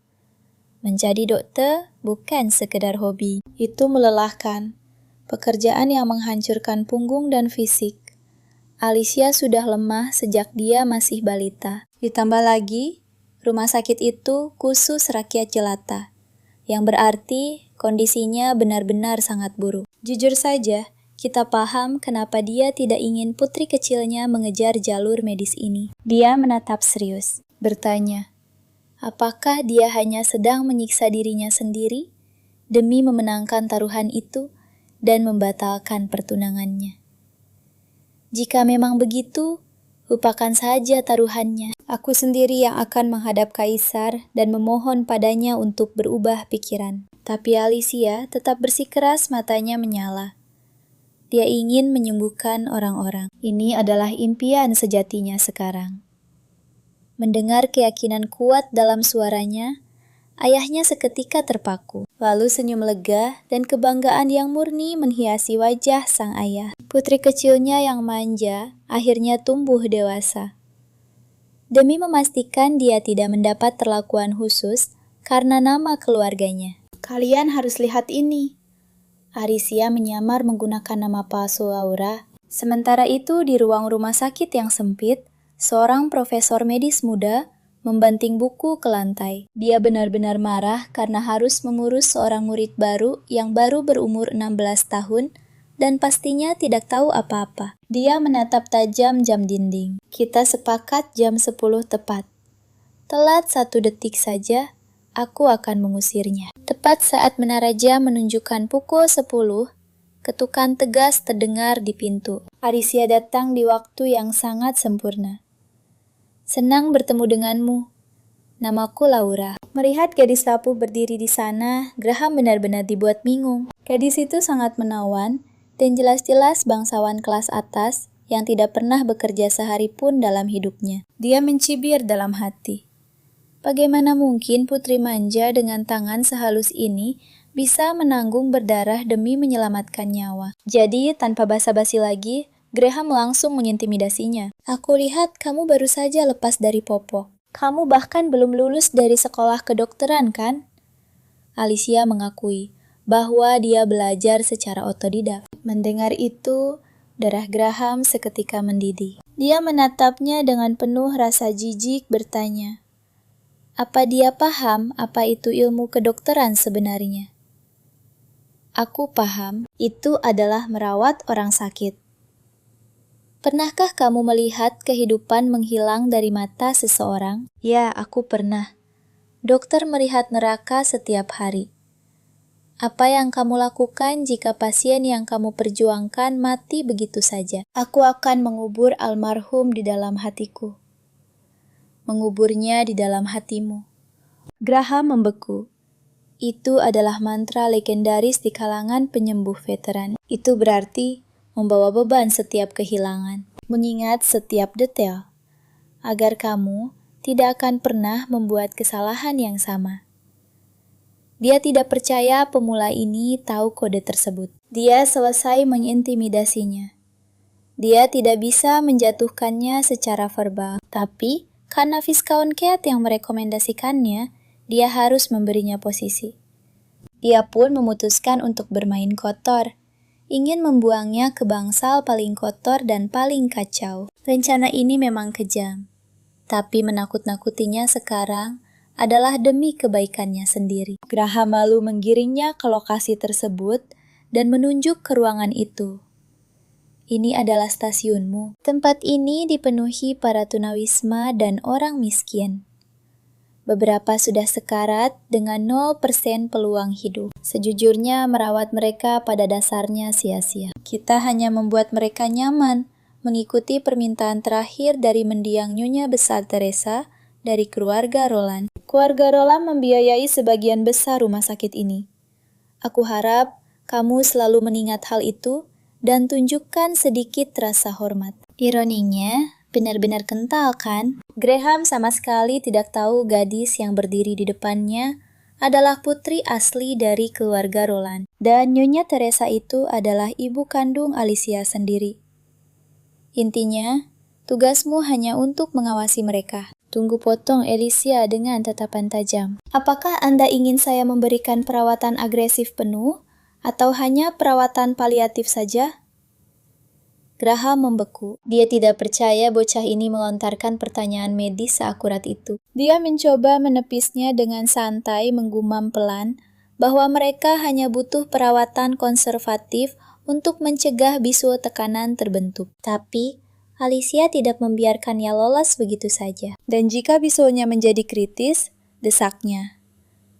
Menjadi dokter bukan sekedar hobi. Itu melelahkan. Pekerjaan yang menghancurkan punggung dan fisik. Alicia sudah lemah sejak dia masih balita. Ditambah lagi, rumah sakit itu khusus rakyat jelata. Yang berarti kondisinya benar-benar sangat buruk. Jujur saja, kita paham kenapa dia tidak ingin putri kecilnya mengejar jalur medis ini. Dia menatap serius, bertanya, apakah dia hanya sedang menyiksa dirinya sendiri demi memenangkan taruhan itu dan membatalkan pertunangannya? Jika memang begitu, lupakan saja taruhannya. Aku sendiri yang akan menghadap Kaisar dan memohon padanya untuk berubah pikiran. Tapi Alicia tetap bersikeras, matanya menyala. Dia ingin menyembuhkan orang-orang. Ini adalah impian sejatinya sekarang. Mendengar keyakinan kuat dalam suaranya, ayahnya seketika terpaku. Lalu senyum lega dan kebanggaan yang murni menghiasi wajah sang ayah. Putri kecilnya yang manja akhirnya tumbuh dewasa. Demi memastikan dia tidak mendapat perlakuan khusus karena nama keluarganya. Kalian harus lihat ini. Alicia menyamar menggunakan nama palsu Laura. Sementara itu di ruang rumah sakit yang sempit, seorang profesor medis muda membanting buku ke lantai. Dia benar-benar marah karena harus mengurus seorang murid baru yang baru berumur 16 tahun dan pastinya tidak tahu apa-apa. Dia menatap tajam jam dinding. Kita sepakat jam 10 tepat. Telat 1 detik saja, aku akan mengusirnya. Tepat saat menara jam menunjukkan pukul 10, ketukan tegas terdengar di pintu. Alicia datang di waktu yang sangat sempurna. Senang bertemu denganmu. Namaku Laura. Melihat gadis rapuh berdiri di sana, Graham benar-benar dibuat bingung. Gadis itu sangat menawan dan jelas-jelas bangsawan kelas atas yang tidak pernah bekerja sehari pun dalam hidupnya. Dia mencibir dalam hati. Bagaimana mungkin putri manja dengan tangan sehalus ini bisa menanggung berdarah demi menyelamatkan nyawa? Jadi, tanpa basa-basi lagi, Graham langsung mengintimidasinya. Aku lihat kamu baru saja lepas dari popok. Kamu bahkan belum lulus dari sekolah kedokteran, kan? Alicia mengakui bahwa dia belajar secara otodidak. Mendengar itu, darah Graham seketika mendidih. Dia menatapnya dengan penuh rasa jijik bertanya, apa dia paham apa itu ilmu kedokteran sebenarnya? Aku paham, itu adalah merawat orang sakit. Pernahkah kamu melihat kehidupan menghilang dari mata seseorang? Ya, aku pernah. Dokter melihat neraka setiap hari. Apa yang kamu lakukan jika pasien yang kamu perjuangkan mati begitu saja? Aku akan mengubur almarhum di dalam hatiku. Menguburnya di dalam hatimu. Graham membeku. Itu adalah mantra legendaris di kalangan penyembuh veteran. Itu berarti membawa beban setiap kehilangan, mengingat setiap detail, agar kamu tidak akan pernah membuat kesalahan yang sama. Dia tidak percaya pemula ini tahu kode tersebut. Dia selesai mengintimidasinya. Dia tidak bisa menjatuhkannya secara verbal, tapi karena Viscount Kate yang merekomendasikannya, dia harus memberinya posisi. Dia pun memutuskan untuk bermain kotor, ingin membuangnya ke bangsal paling kotor dan paling kacau. Rencana ini memang kejam, tapi menakut-nakutinya sekarang adalah demi kebaikannya sendiri. Graham malu menggiringnya ke lokasi tersebut dan menunjuk ke ruangan itu. Ini adalah stasiunmu. Tempat ini dipenuhi para tunawisma dan orang miskin. Beberapa sudah sekarat dengan 0% peluang hidup. Sejujurnya merawat mereka pada dasarnya sia-sia. Kita hanya membuat mereka nyaman, mengikuti permintaan terakhir dari mendiang Nyonya Besar Teresa dari keluarga Roland. Keluarga Roland membiayai sebagian besar rumah sakit ini. Aku harap kamu selalu mengingat hal itu dan tunjukkan sedikit rasa hormat. Ironinya, benar-benar kental kan? Graham sama sekali tidak tahu gadis yang berdiri di depannya adalah putri asli dari keluarga Roland. Dan Nyonya Teresa itu adalah ibu kandung Alicia sendiri. Intinya, tugasmu hanya untuk mengawasi mereka. Tunggu, potong Alicia dengan tatapan tajam. Apakah Anda ingin saya memberikan perawatan agresif penuh atau hanya perawatan paliatif saja? Graham membeku. Dia tidak percaya bocah ini melontarkan pertanyaan medis seakurat itu. Dia mencoba menepisnya dengan santai, menggumam pelan bahwa mereka hanya butuh perawatan konservatif untuk mencegah bisul tekanan terbentuk. Tapi Alicia tidak membiarkannya lolos begitu saja. Dan jika bisulnya menjadi kritis, desaknya.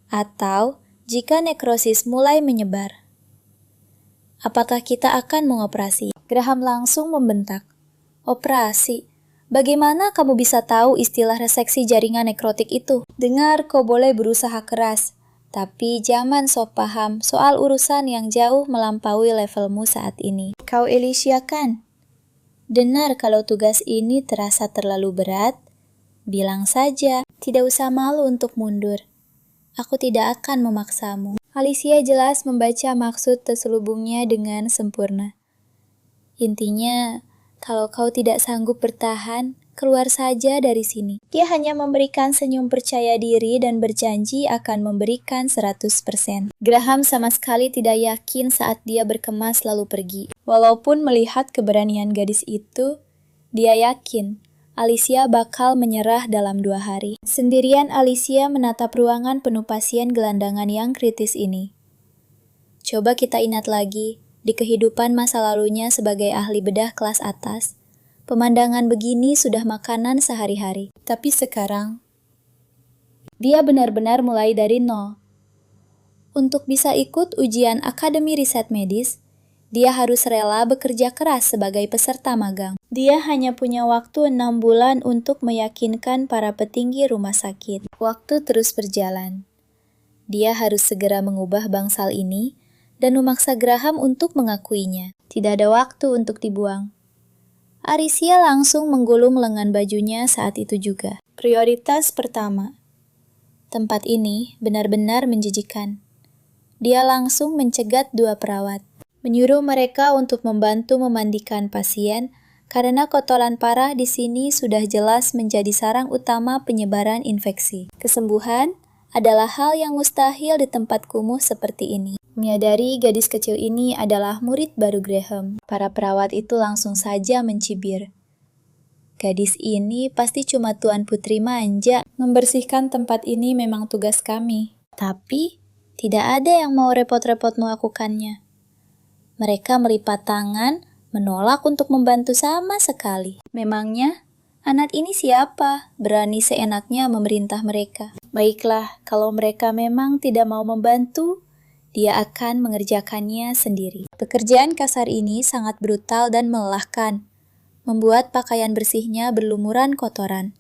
Atau jika nekrosis mulai menyebar, apakah kita akan mengoperasi? Graham langsung membentak. Operasi? Bagaimana kamu bisa tahu istilah reseksi jaringan nekrotik itu? Dengar, kau boleh berusaha keras, tapi jangan sok paham soal urusan yang jauh melampaui levelmu saat ini. Kau Alicia kan? Dengar, kalau tugas ini terasa terlalu berat, bilang saja, tidak usah malu untuk mundur. Aku tidak akan memaksamu. Alicia jelas membaca maksud terselubungnya dengan sempurna. Intinya, kalau kau tidak sanggup bertahan, keluar saja dari sini. Dia hanya memberikan senyum percaya diri dan berjanji akan memberikan 100%. Graham sama sekali tidak yakin saat dia berkemas lalu pergi. Walaupun melihat keberanian gadis itu, dia yakin Alicia bakal menyerah dalam 2 hari. Sendirian Alicia menatap ruangan penuh pasien gelandangan yang kritis ini. Coba kita ingat lagi, di kehidupan masa lalunya sebagai ahli bedah kelas atas, pemandangan begini sudah makanan sehari-hari. Tapi sekarang, dia benar-benar mulai dari nol. Untuk bisa ikut ujian Akademi Riset Medis, dia harus rela bekerja keras sebagai peserta magang. Dia hanya punya waktu 6 bulan untuk meyakinkan para petinggi rumah sakit. Waktu terus berjalan. Dia harus segera mengubah bangsal ini dan memaksa Graham untuk mengakuinya. Tidak ada waktu untuk dibuang. Alicia langsung menggulung lengan bajunya saat itu juga. Prioritas pertama. Tempat ini benar-benar menjijikan. Dia langsung mencegat 2 perawat. Menyuruh mereka untuk membantu memandikan pasien karena kotoran parah di sini sudah jelas menjadi sarang utama penyebaran infeksi. Kesembuhan adalah hal yang mustahil di tempat kumuh seperti ini. Menyadari gadis kecil ini adalah murid baru Graham, para perawat itu langsung saja mencibir. Gadis ini pasti cuma tuan putri manja. Membersihkan tempat ini memang tugas kami. Tapi, tidak ada yang mau repot-repot melakukannya. Mereka melipat tangan, menolak untuk membantu sama sekali. Memangnya, anak ini siapa? Berani seenaknya memerintah mereka. Baiklah, kalau mereka memang tidak mau membantu, dia akan mengerjakannya sendiri. Pekerjaan kasar ini sangat brutal dan melelahkan, membuat pakaian bersihnya berlumuran kotoran.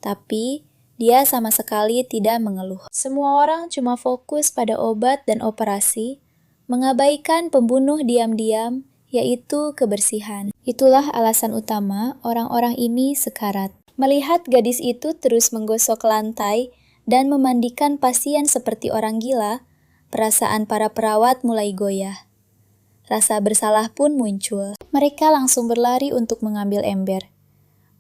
Tapi, Dia sama sekali tidak mengeluh. Semua orang cuma fokus pada obat dan operasi, mengabaikan pembunuh diam-diam, yaitu kebersihan. Itulah alasan utama orang-orang ini sekarat. Melihat gadis itu terus menggosok lantai dan memandikan pasien seperti orang gila, perasaan para perawat mulai goyah. Rasa bersalah pun muncul. Mereka langsung berlari untuk mengambil ember.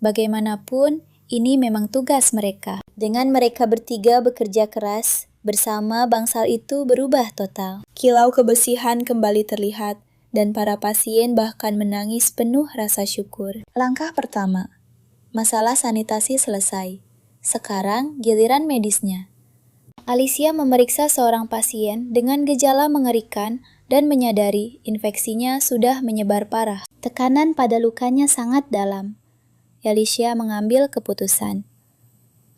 Bagaimanapun, ini memang tugas mereka. Dengan mereka bertiga bekerja keras, bersama bangsal itu berubah total. Kilau kebersihan kembali terlihat, dan para pasien bahkan menangis penuh rasa syukur. Langkah pertama, masalah sanitasi selesai. Sekarang giliran medisnya. Alicia memeriksa seorang pasien dengan gejala mengerikan dan menyadari infeksinya sudah menyebar parah. Tekanan pada lukanya sangat dalam. Alicia mengambil keputusan.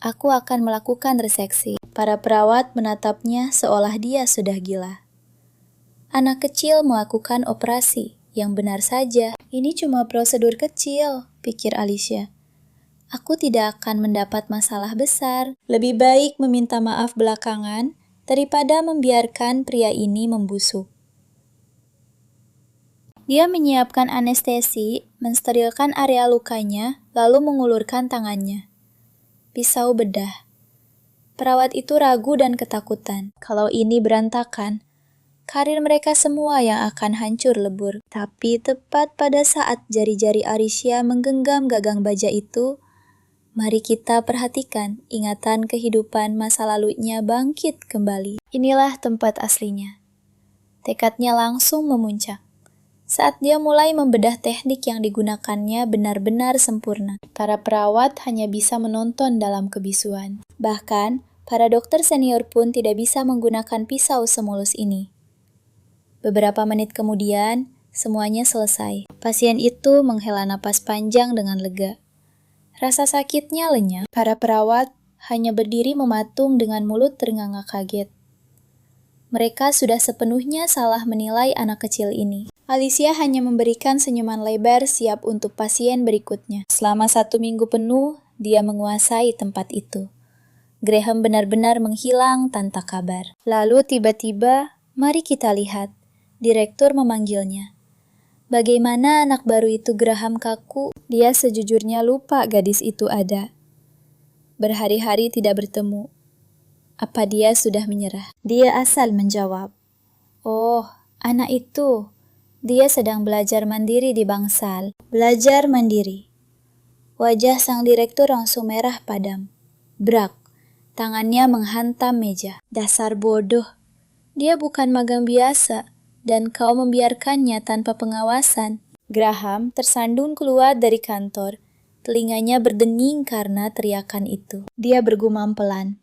Aku akan melakukan reseksi. Para perawat menatapnya seolah dia sudah gila. Anak kecil melakukan operasi, yang benar saja. Ini cuma prosedur kecil, pikir Alicia. Aku tidak akan mendapat masalah besar. Lebih baik meminta maaf belakangan daripada membiarkan pria ini membusuk. Dia menyiapkan anestesi, mensterilkan area lukanya, lalu mengulurkan tangannya. Pisau bedah. Perawat itu ragu dan ketakutan. Kalau ini berantakan, karir mereka semua yang akan hancur lebur. Tapi tepat pada saat jari-jari Alicia menggenggam gagang baja itu, mari kita perhatikan ingatan kehidupan masa lalunya bangkit kembali. Inilah tempat aslinya. Tekadnya langsung memuncak. Saat dia mulai membedah teknik yang digunakannya benar-benar sempurna. Para perawat hanya bisa menonton dalam kebisuan. Bahkan, para dokter senior pun tidak bisa menggunakan pisau semulus ini. Beberapa menit kemudian, semuanya selesai. Pasien itu menghela napas panjang dengan lega. Rasa sakitnya lenyap. Para perawat hanya berdiri mematung dengan mulut ternganga kaget. Mereka sudah sepenuhnya salah menilai anak kecil ini. Alicia hanya memberikan senyuman lebar siap untuk pasien berikutnya. Selama 1 minggu penuh, dia menguasai tempat itu. Graham benar-benar menghilang tanpa kabar. Lalu tiba-tiba, mari kita lihat. Direktur memanggilnya. Bagaimana anak baru itu Graham kaku? Dia sejujurnya lupa gadis itu ada. Berhari-hari tidak bertemu. Apa dia sudah menyerah? Dia asal menjawab. Oh, anak itu. Dia sedang belajar mandiri di bangsal. Belajar mandiri. Wajah sang direktur langsung merah padam. Brak. Tangannya menghantam meja. Dasar bodoh. Dia bukan magang biasa, dan kau membiarkannya tanpa pengawasan. Graham tersandung keluar dari kantor. Telinganya berdenging karena teriakan itu. Dia bergumam pelan.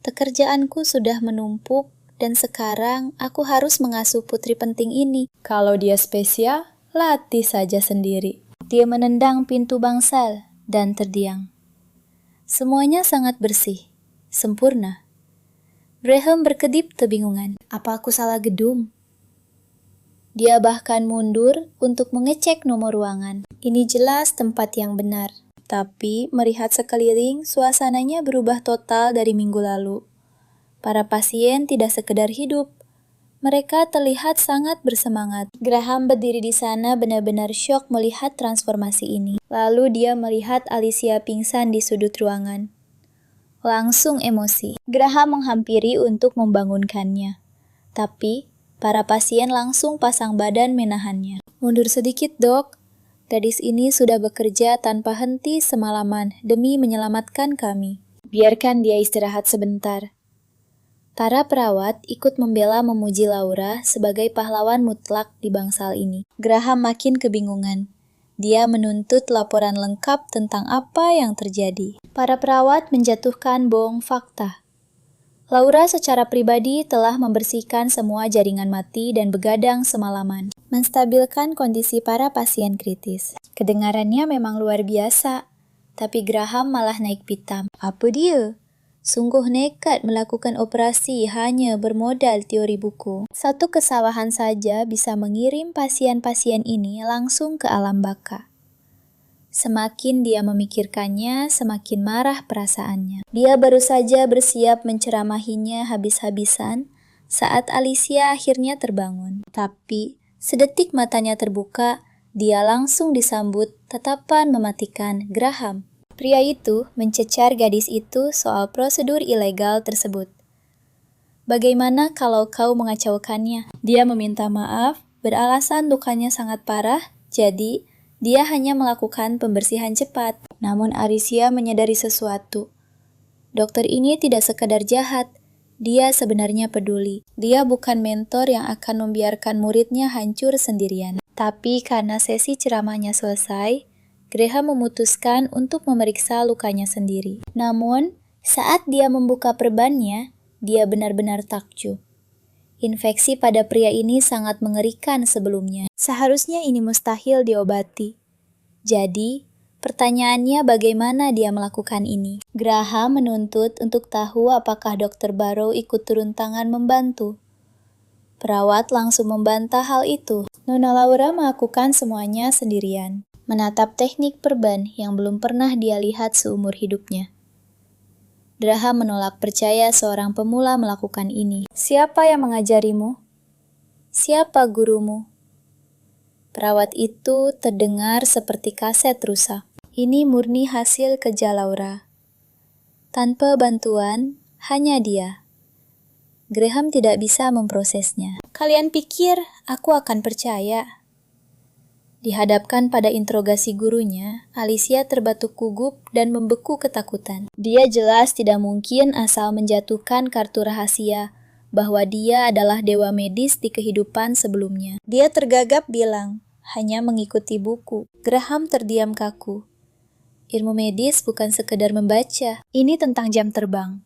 Pekerjaanku sudah menumpuk, dan sekarang aku harus mengasuh putri penting ini. Kalau dia spesial, latih saja sendiri. Dia menendang pintu bangsal dan terdiam. Semuanya sangat bersih, sempurna. Graham berkedip kebingungan. Apa aku salah gedung? Dia bahkan mundur untuk mengecek nomor ruangan. Ini jelas tempat yang benar. Tapi melihat sekeliling, suasananya berubah total dari minggu lalu. Para pasien tidak sekedar hidup. Mereka terlihat sangat bersemangat. Graham berdiri di sana benar-benar syok melihat transformasi ini. Lalu dia melihat Alicia pingsan di sudut ruangan. Langsung emosi. Graham menghampiri untuk membangunkannya. Tapi, para pasien langsung pasang badan menahannya. Mundur sedikit, Dok. Gadis ini sudah bekerja tanpa henti semalaman demi menyelamatkan kami. Biarkan dia istirahat sebentar. Para perawat ikut membela memuji Laura sebagai pahlawan mutlak di bangsal ini. Graham makin kebingungan. Dia menuntut laporan lengkap tentang apa yang terjadi. Para perawat menjatuhkan bom fakta. Laura secara pribadi telah membersihkan semua jaringan mati dan begadang semalaman, menstabilkan kondisi para pasien kritis. Kedengarannya memang luar biasa, tapi Graham malah naik pitam. Apa dia? Sungguh nekat melakukan operasi hanya bermodal teori buku. Satu kesalahan saja bisa mengirim pasien-pasien ini langsung ke alam baka. Semakin dia memikirkannya, semakin marah perasaannya. Dia baru saja bersiap menceramahinya habis-habisan saat Alicia akhirnya terbangun. Tapi, sedetik matanya terbuka, dia langsung disambut tatapan mematikan Graham. Pria itu mencecar gadis itu soal prosedur ilegal tersebut. Bagaimana kalau kau mengacaukannya? Dia meminta maaf, beralasan lukanya sangat parah, jadi dia hanya melakukan pembersihan cepat. Namun Alicia menyadari sesuatu. Dokter ini tidak sekadar jahat, dia sebenarnya peduli. Dia bukan mentor yang akan membiarkan muridnya hancur sendirian. Tapi karena sesi ceramahnya selesai, Graham memutuskan untuk memeriksa lukanya sendiri. Namun, saat dia membuka perbannya, dia benar-benar takjub. Infeksi pada pria ini sangat mengerikan sebelumnya. Seharusnya ini mustahil diobati. Jadi, pertanyaannya bagaimana dia melakukan ini? Graham menuntut untuk tahu apakah Dr. Barrow ikut turun tangan membantu. Perawat langsung membantah hal itu. Nona Laura melakukan semuanya sendirian, menatap teknik perban yang belum pernah dia lihat seumur hidupnya. Graham menolak percaya seorang pemula melakukan ini. Siapa yang mengajarimu? Siapa gurumu? Perawat itu terdengar seperti kaset rusak. Ini murni hasil kerja Laura. Tanpa bantuan, hanya dia. Graham tidak bisa memprosesnya. Kalian pikir aku akan percaya? Dihadapkan pada interogasi gurunya, Alicia terbatuk gugup dan membeku ketakutan. Dia jelas tidak mungkin asal menjatuhkan kartu rahasia bahwa dia adalah dewa medis di kehidupan sebelumnya. Dia tergagap bilang, hanya mengikuti buku. Graham terdiam kaku. Ilmu medis bukan sekedar membaca, ini tentang jam terbang.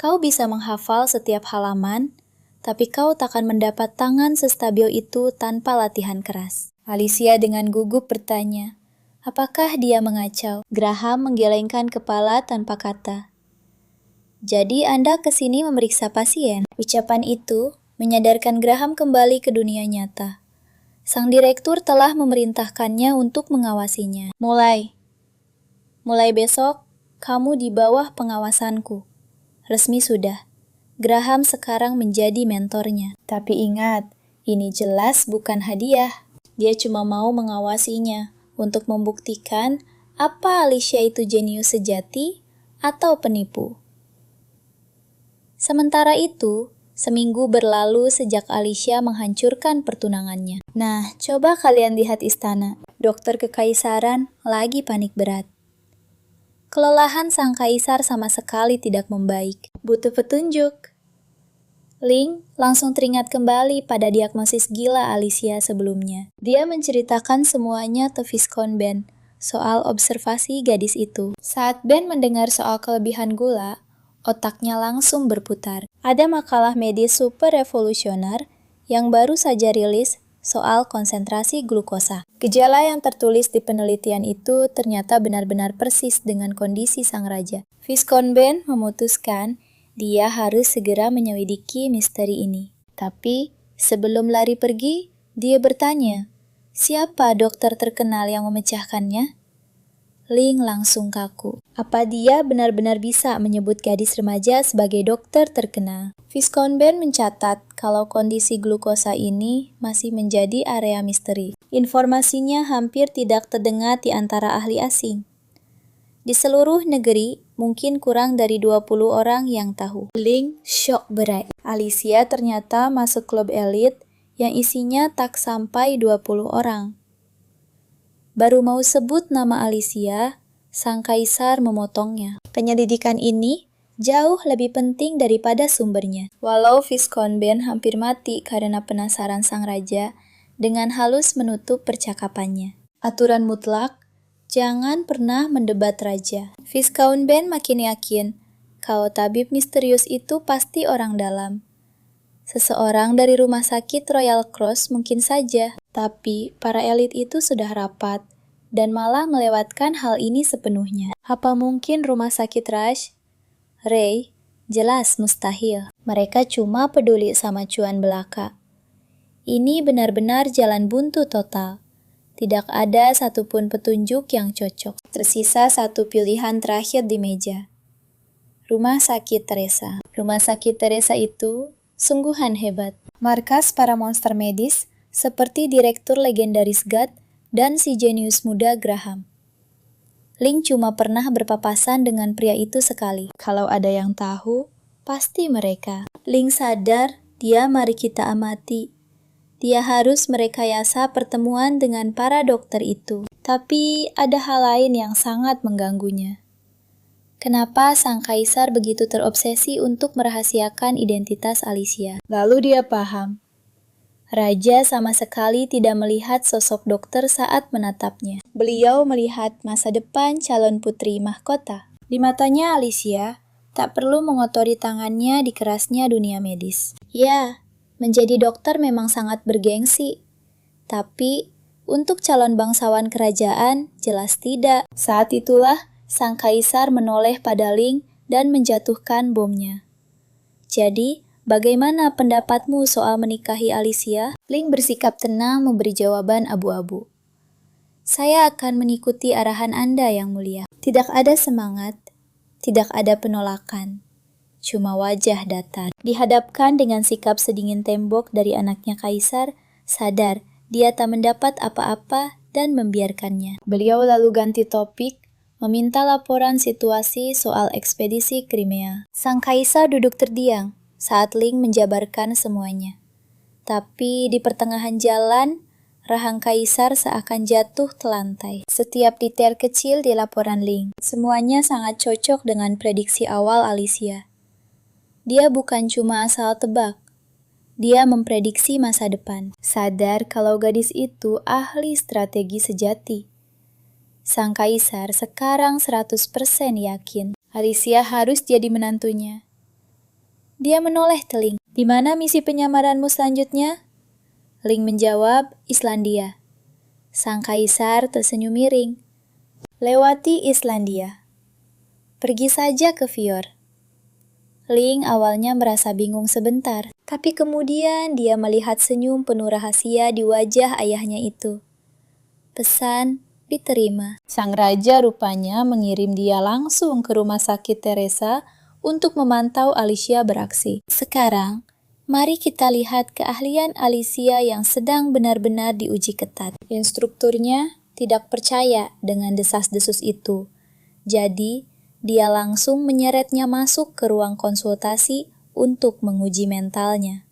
Kau bisa menghafal setiap halaman, tapi kau takkan mendapat tangan sestabil itu tanpa latihan keras. Alicia dengan gugup bertanya, apakah dia mengacau? Graham menggelengkan kepala tanpa kata. Jadi Anda kesini memeriksa pasien? Ucapan itu menyadarkan Graham kembali ke dunia nyata. Sang direktur telah memerintahkannya untuk mengawasinya. Mulai besok, kamu di bawah pengawasanku. Resmi sudah. Graham sekarang menjadi mentornya. Tapi ingat, ini jelas bukan hadiah. Dia cuma mau mengawasinya untuk membuktikan apa Alicia itu jenius sejati atau penipu. Sementara itu, seminggu berlalu sejak Alicia menghancurkan pertunangannya. Nah, coba kalian lihat istana. Dokter kekaisaran lagi panik berat. Kelelahan sang kaisar sama sekali tidak membaik. Butuh petunjuk. Ling langsung teringat kembali pada diagnosis gila Alicia sebelumnya. Dia menceritakan semuanya ke Viscount Ben soal observasi gadis itu. Saat Ben mendengar soal kelebihan gula, otaknya langsung berputar. Ada makalah medis super revolusioner yang baru saja rilis soal konsentrasi glukosa. Gejala yang tertulis di penelitian itu ternyata benar-benar persis dengan kondisi sang raja. Viscount Ben memutuskan dia harus segera menyelidiki misteri ini. Tapi, sebelum lari pergi, dia bertanya, siapa dokter terkenal yang memecahkannya? Ling langsung kaku. Apa dia benar-benar bisa menyebut gadis remaja sebagai dokter terkenal? Viscount Ben mencatat kalau kondisi glukosa ini masih menjadi area misteri. Informasinya hampir tidak terdengar di antara ahli asing. Di seluruh negeri, mungkin kurang dari 20 orang yang tahu. Ling syok berat. Alicia ternyata masuk klub elit yang isinya tak sampai 20 orang. Baru mau sebut nama Alicia, sang kaisar memotongnya. Penyelidikan ini jauh lebih penting daripada sumbernya. Walau Viscount Ben hampir mati karena penasaran sang raja, dengan halus menutup percakapannya. Aturan mutlak, jangan pernah mendebat raja. Viscount Ben makin yakin kalau tabib misterius itu pasti orang dalam. Seseorang dari rumah sakit Royal Cross mungkin saja, tapi para elit itu sudah rapat dan malah melewatkan hal ini sepenuhnya. Apa mungkin rumah sakit Rush? Ray, jelas mustahil. Mereka cuma peduli sama cuan belaka. Ini benar-benar jalan buntu total. Tidak ada satupun petunjuk yang cocok. Tersisa satu pilihan terakhir di meja. Rumah sakit Teresa. Rumah sakit Teresa itu sungguhan hebat. Markas para monster medis seperti direktur legendaris God dan si jenius muda Graham. Link cuma pernah berpapasan dengan pria itu sekali. Kalau ada yang tahu, pasti mereka. Link sadar, mari kita amati. Dia harus merekayasa pertemuan dengan para dokter itu. Tapi ada hal lain yang sangat mengganggunya. Kenapa sang kaisar begitu terobsesi untuk merahasiakan identitas Alicia? Lalu dia paham. Raja sama sekali tidak melihat sosok dokter saat menatapnya. Beliau melihat masa depan calon putri mahkota. Di matanya Alicia, tak perlu mengotori tangannya di kerasnya dunia medis. Ya, menjadi dokter memang sangat bergengsi. Tapi, untuk calon bangsawan kerajaan, jelas tidak. Saat itulah, sang kaisar menoleh pada Link dan menjatuhkan bomnya. Jadi, bagaimana pendapatmu soal menikahi Alicia? Link bersikap tenang memberi jawaban abu-abu. Saya akan mengikuti arahan Anda yang mulia. Tidak ada semangat, tidak ada penolakan. Cuma wajah datar. Dihadapkan dengan sikap sedingin tembok dari anaknya kaisar, sadar dia tak mendapat apa-apa dan membiarkannya. Beliau lalu ganti topik, meminta laporan situasi soal ekspedisi Crimea. Sang kaisar duduk terdiam saat Link menjabarkan semuanya. Tapi di pertengahan jalan, rahang kaisar seakan jatuh telantai. Setiap detail kecil di laporan Link, semuanya sangat cocok dengan prediksi awal Alicia. Dia bukan cuma asal tebak, dia memprediksi masa depan. Sadar kalau gadis itu ahli strategi sejati. Sang kaisar sekarang 100% yakin Alicia harus jadi menantunya. Dia menoleh ke Link. Di mana misi penyamaranmu selanjutnya? Link menjawab, Islandia. Sang kaisar tersenyum miring. Lewati Islandia. Pergi saja ke Fjord. Link awalnya merasa bingung sebentar, tapi kemudian dia melihat senyum penuh rahasia di wajah ayahnya itu. Pesan diterima. Sang raja rupanya mengirim dia langsung ke rumah sakit Teresa untuk memantau Alicia beraksi. Sekarang, mari kita lihat keahlian Alicia yang sedang benar-benar diuji ketat. Instrukturnya tidak percaya dengan desas-desus itu. Jadi, dia langsung menyeretnya masuk ke ruang konsultasi untuk menguji mentalnya.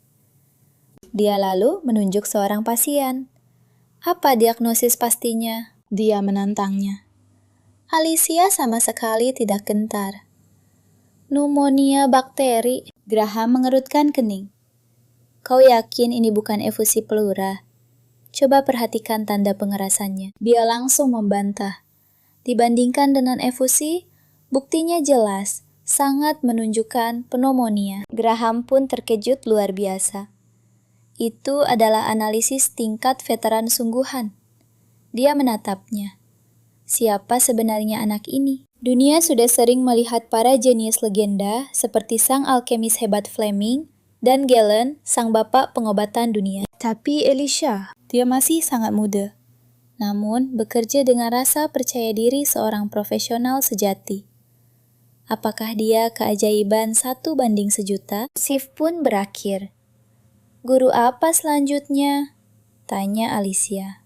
Dia lalu menunjuk seorang pasien. Apa diagnosis pastinya? Dia menantangnya. Alicia sama sekali tidak gentar. Pneumonia bakteri. Graham mengerutkan kening. Kau yakin ini bukan efusi pleura? Coba perhatikan tanda pengerasannya. Dia langsung membantah. Dibandingkan dengan efusi, buktinya jelas, sangat menunjukkan pneumonia. Graham pun terkejut luar biasa. Itu adalah analisis tingkat veteran sungguhan. Dia menatapnya. Siapa sebenarnya anak ini? Dunia sudah sering melihat para jenius legenda seperti sang alkemis hebat Fleming dan Galen, sang bapak pengobatan dunia. Tapi Alicia, dia masih sangat muda. Namun, bekerja dengan rasa percaya diri seorang profesional sejati. Apakah dia keajaiban 1:1.000.000? Shift pun berakhir. Guru apa selanjutnya? Tanya Alicia.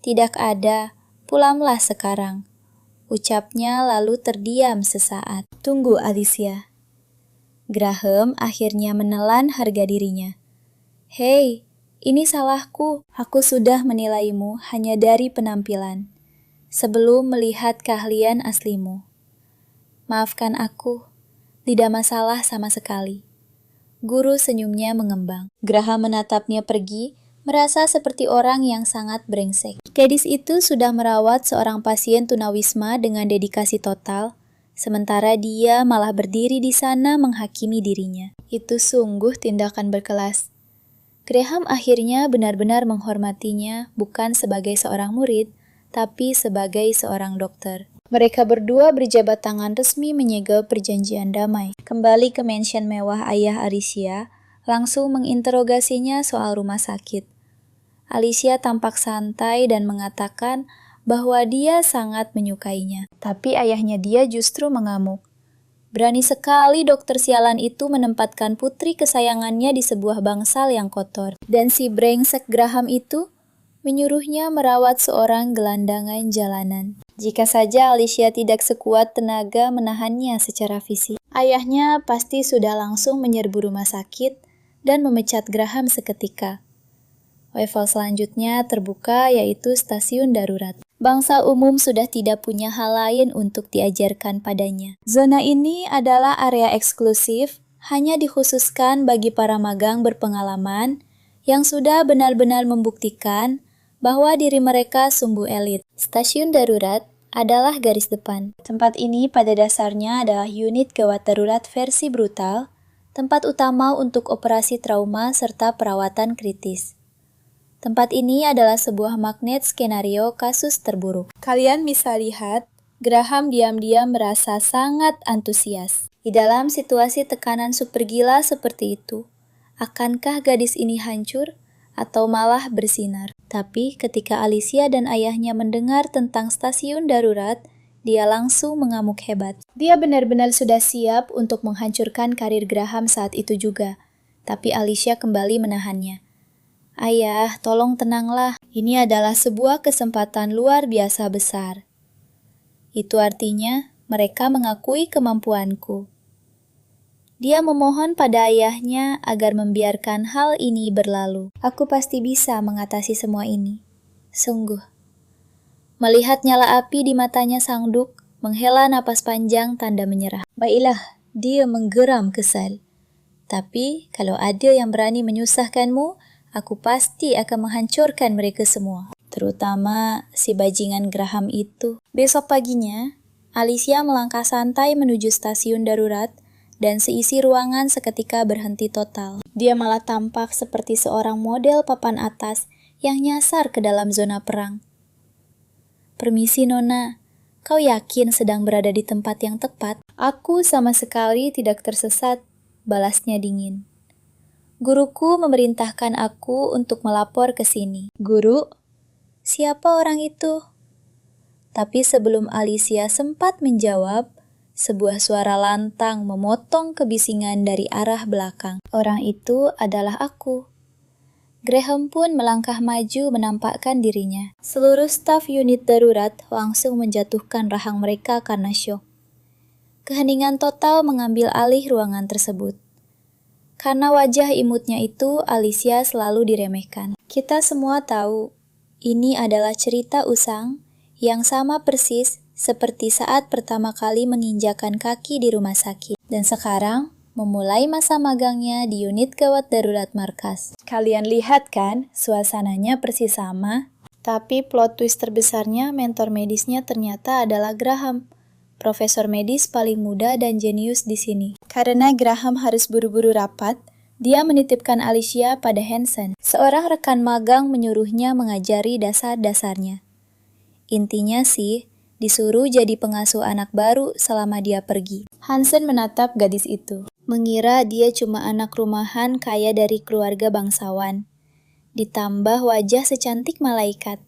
Tidak ada, pulamlah sekarang. Ucapnya lalu terdiam sesaat. Tunggu Alicia. Graham akhirnya menelan harga dirinya. Hei, ini salahku. Aku sudah menilaimu hanya dari penampilan, sebelum melihat keahlian aslimu. Maafkan aku, tidak masalah sama sekali. Guru senyumnya mengembang. Graham menatapnya pergi, merasa seperti orang yang sangat brengsek. Gadis itu sudah merawat seorang pasien tunawisma dengan dedikasi total, sementara dia malah berdiri di sana menghakimi dirinya. Itu sungguh tindakan berkelas. Graham akhirnya benar-benar menghormatinya bukan sebagai seorang murid, tapi sebagai seorang dokter. Mereka berdua berjabat tangan resmi menyegel perjanjian damai. Kembali ke mansion mewah ayah Alicia, langsung menginterogasinya soal rumah sakit. Alicia tampak santai dan mengatakan bahwa dia sangat menyukainya. Tapi ayahnya dia justru mengamuk. Berani sekali dokter sialan itu menempatkan putri kesayangannya di sebuah bangsal yang kotor. Dan si brengsek Graham itu menyuruhnya merawat seorang gelandangan jalanan. Jika saja Alicia tidak sekuat tenaga menahannya secara fisik, ayahnya pasti sudah langsung menyerbu rumah sakit dan memecat Graham seketika. Level selanjutnya terbuka, yaitu stasiun darurat. Bangsa umum sudah tidak punya hal lain untuk diajarkan padanya. Zona ini adalah area eksklusif, hanya dikhususkan bagi para magang berpengalaman yang sudah benar-benar membuktikan bahwa diri mereka sumbu elit. Stasiun darurat adalah garis depan. Tempat ini pada dasarnya adalah unit gawat darurat versi brutal, tempat utama untuk operasi trauma serta perawatan kritis. Tempat ini adalah sebuah magnet skenario kasus terburuk. Kalian bisa lihat, Graham diam-diam merasa sangat antusias. Di dalam situasi tekanan super gila seperti itu, akankah gadis ini hancur atau malah bersinar? Tapi ketika Alicia dan ayahnya mendengar tentang stasiun darurat, dia langsung mengamuk hebat. Dia benar-benar sudah siap untuk menghancurkan karir Graham saat itu juga. Tapi Alicia kembali menahannya. Ayah, tolong tenanglah. Ini adalah sebuah kesempatan luar biasa besar. Itu artinya mereka mengakui kemampuanku. Dia memohon pada ayahnya agar membiarkan hal ini berlalu. Aku pasti bisa mengatasi semua ini. Sungguh. Melihat nyala api di matanya sang Duk, menghela napas panjang tanda menyerah. Baiklah, dia menggeram kesal. Tapi kalau ada yang berani menyusahkanmu, aku pasti akan menghancurkan mereka semua. Terutama si bajingan Graham itu. Besok paginya, Alicia melangkah santai menuju stasiun darurat dan seisi ruangan seketika berhenti total. Dia malah tampak seperti seorang model papan atas yang nyasar ke dalam zona perang. Permisi Nona, kau yakin sedang berada di tempat yang tepat? Aku sama sekali tidak tersesat, balasnya dingin. Guruku memerintahkan aku untuk melapor ke sini. Guru? Siapa orang itu? Tapi sebelum Alicia sempat menjawab, sebuah suara lantang memotong kebisingan dari arah belakang. Orang itu adalah aku. Graham pun melangkah maju menampakkan dirinya. Seluruh staf unit darurat langsung menjatuhkan rahang mereka karena syok. Keheningan total mengambil alih ruangan tersebut. Karena wajah imutnya itu, Alicia selalu diremehkan. Kita semua tahu, ini adalah cerita usang yang sama persis seperti saat pertama kali menginjakan kaki di rumah sakit. Dan sekarang, memulai masa magangnya di unit gawat darurat markas. Kalian lihat kan, suasananya persis sama. Tapi plot twist terbesarnya, mentor medisnya ternyata adalah Graham. Profesor medis paling muda dan jenius di sini. Karena Graham harus buru-buru rapat, dia menitipkan Alicia pada Hansen. Seorang rekan magang menyuruhnya mengajari dasar-dasarnya. Intinya sih, disuruh jadi pengasuh anak baru selama dia pergi. Hansen menatap gadis itu, mengira dia cuma anak rumahan kaya dari keluarga bangsawan. Ditambah wajah secantik malaikat.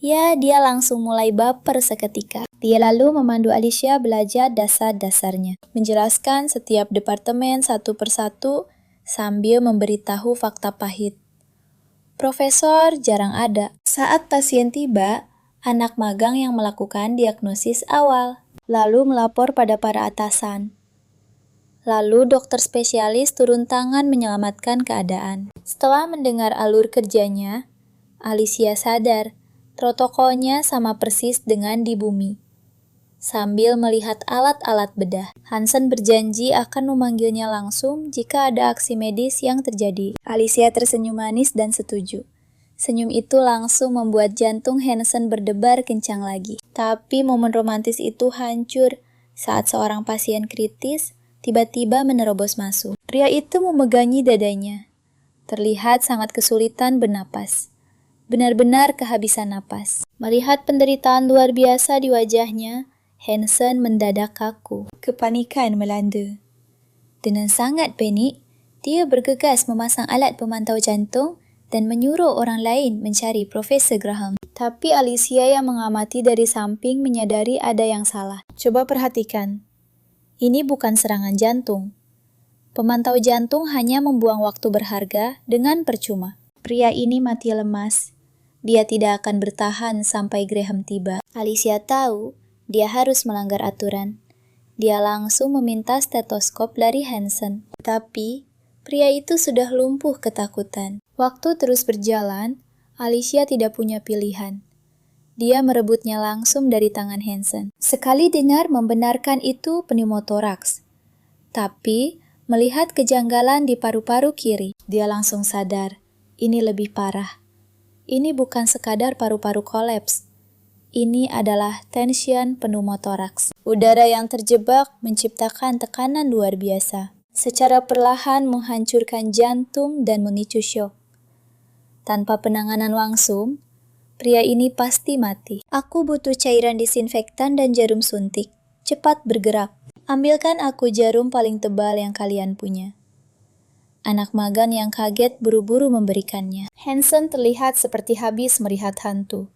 Ya, dia langsung mulai baper seketika. Dia lalu memandu Alicia belajar dasar-dasarnya, menjelaskan setiap departemen satu persatu sambil memberitahu fakta pahit. Profesor jarang ada. Saat pasien tiba, anak magang yang melakukan diagnosis awal, lalu melapor pada para atasan. Lalu dokter spesialis turun tangan menyelamatkan keadaan. Setelah mendengar alur kerjanya, Alicia sadar protokolnya sama persis dengan di bumi. Sambil melihat alat-alat bedah, Hansen berjanji akan memanggilnya langsung jika ada aksi medis yang terjadi. Alicia tersenyum manis dan setuju. Senyum itu langsung membuat jantung Hansen berdebar kencang lagi. Tapi momen romantis itu hancur saat seorang pasien kritis tiba-tiba menerobos masuk. Pria itu memegangi dadanya. Terlihat sangat kesulitan bernapas. Benar-benar kehabisan napas. Melihat penderitaan luar biasa di wajahnya, Hansen mendadak kaku. Kepanikan melanda. Dengan sangat panik, dia bergegas memasang alat pemantau jantung dan menyuruh orang lain mencari Profesor Graham. Tapi Alicia yang mengamati dari samping menyadari ada yang salah. Coba perhatikan. Ini bukan serangan jantung. Pemantau jantung hanya membuang waktu berharga dengan percuma. Pria ini mati lemas. Dia tidak akan bertahan sampai Graham tiba. Alicia tahu dia harus melanggar aturan. Dia langsung meminta stetoskop dari Hansen. Tapi pria itu sudah lumpuh ketakutan. Waktu terus berjalan, Alicia tidak punya pilihan. Dia merebutnya langsung dari tangan Hansen. Sekali dengar membenarkan itu pneumotoraks. Tapi melihat kejanggalan di paru-paru kiri, dia langsung sadar, ini lebih parah. Ini bukan sekadar paru-paru kolaps. Ini adalah tension pneumotoraks. Udara yang terjebak menciptakan tekanan luar biasa. Secara perlahan menghancurkan jantung dan memicu syok. Tanpa penanganan langsung, pria ini pasti mati. Aku butuh cairan disinfektan dan jarum suntik. Cepat bergerak. Ambilkan aku jarum paling tebal yang kalian punya. Anak magang yang kaget buru-buru memberikannya. Hansen terlihat seperti habis melihat hantu.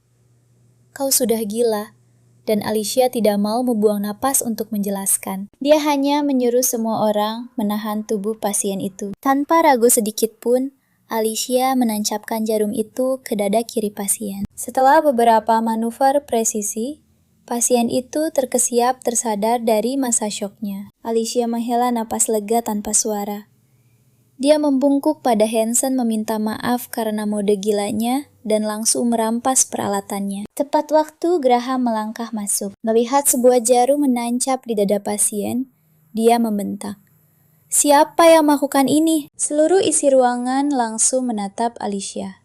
Kau sudah gila, dan Alicia tidak mau membuang napas untuk menjelaskan. Dia hanya menyuruh semua orang menahan tubuh pasien itu. Tanpa ragu sedikit pun, Alicia menancapkan jarum itu ke dada kiri pasien. Setelah beberapa manuver presisi, pasien itu terkesiap tersadar dari masa syoknya. Alicia menghela napas lega tanpa suara. Dia membungkuk pada Hansen meminta maaf karena mode gilanya dan langsung merampas peralatannya. Tepat waktu Graham melangkah masuk. Melihat sebuah jarum menancap di dada pasien, dia membentak. Siapa yang melakukan ini? Seluruh isi ruangan langsung menatap Alicia.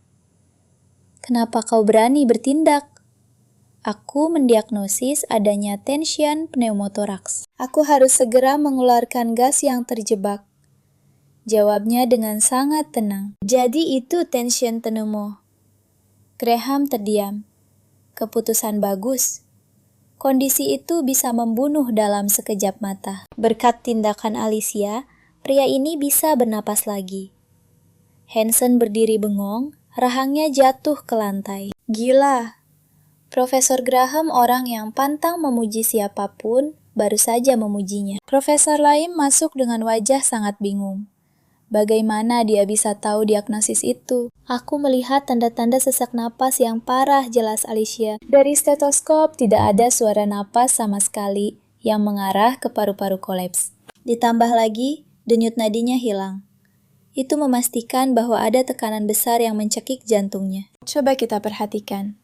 Kenapa kau berani bertindak? Aku mendiagnosis adanya tension pneumotoraks. Aku harus segera mengeluarkan gas yang terjebak. Jawabnya dengan sangat tenang. Jadi itu tension pneumo. Graham terdiam. Keputusan bagus. Kondisi itu bisa membunuh dalam sekejap mata. Berkat tindakan Alicia, pria ini bisa bernapas lagi. Hansen berdiri bengong, rahangnya jatuh ke lantai. Gila. Profesor Graham orang yang pantang memuji siapapun, baru saja memujinya. Profesor lain masuk dengan wajah sangat bingung. Bagaimana dia bisa tahu diagnosis itu? Aku melihat tanda-tanda sesak napas yang parah, jelas Alicia. Dari stetoskop tidak ada suara napas sama sekali yang mengarah ke paru-paru kolaps. Ditambah lagi, denyut nadinya hilang. Itu memastikan bahwa ada tekanan besar yang mencekik jantungnya. Coba kita perhatikan.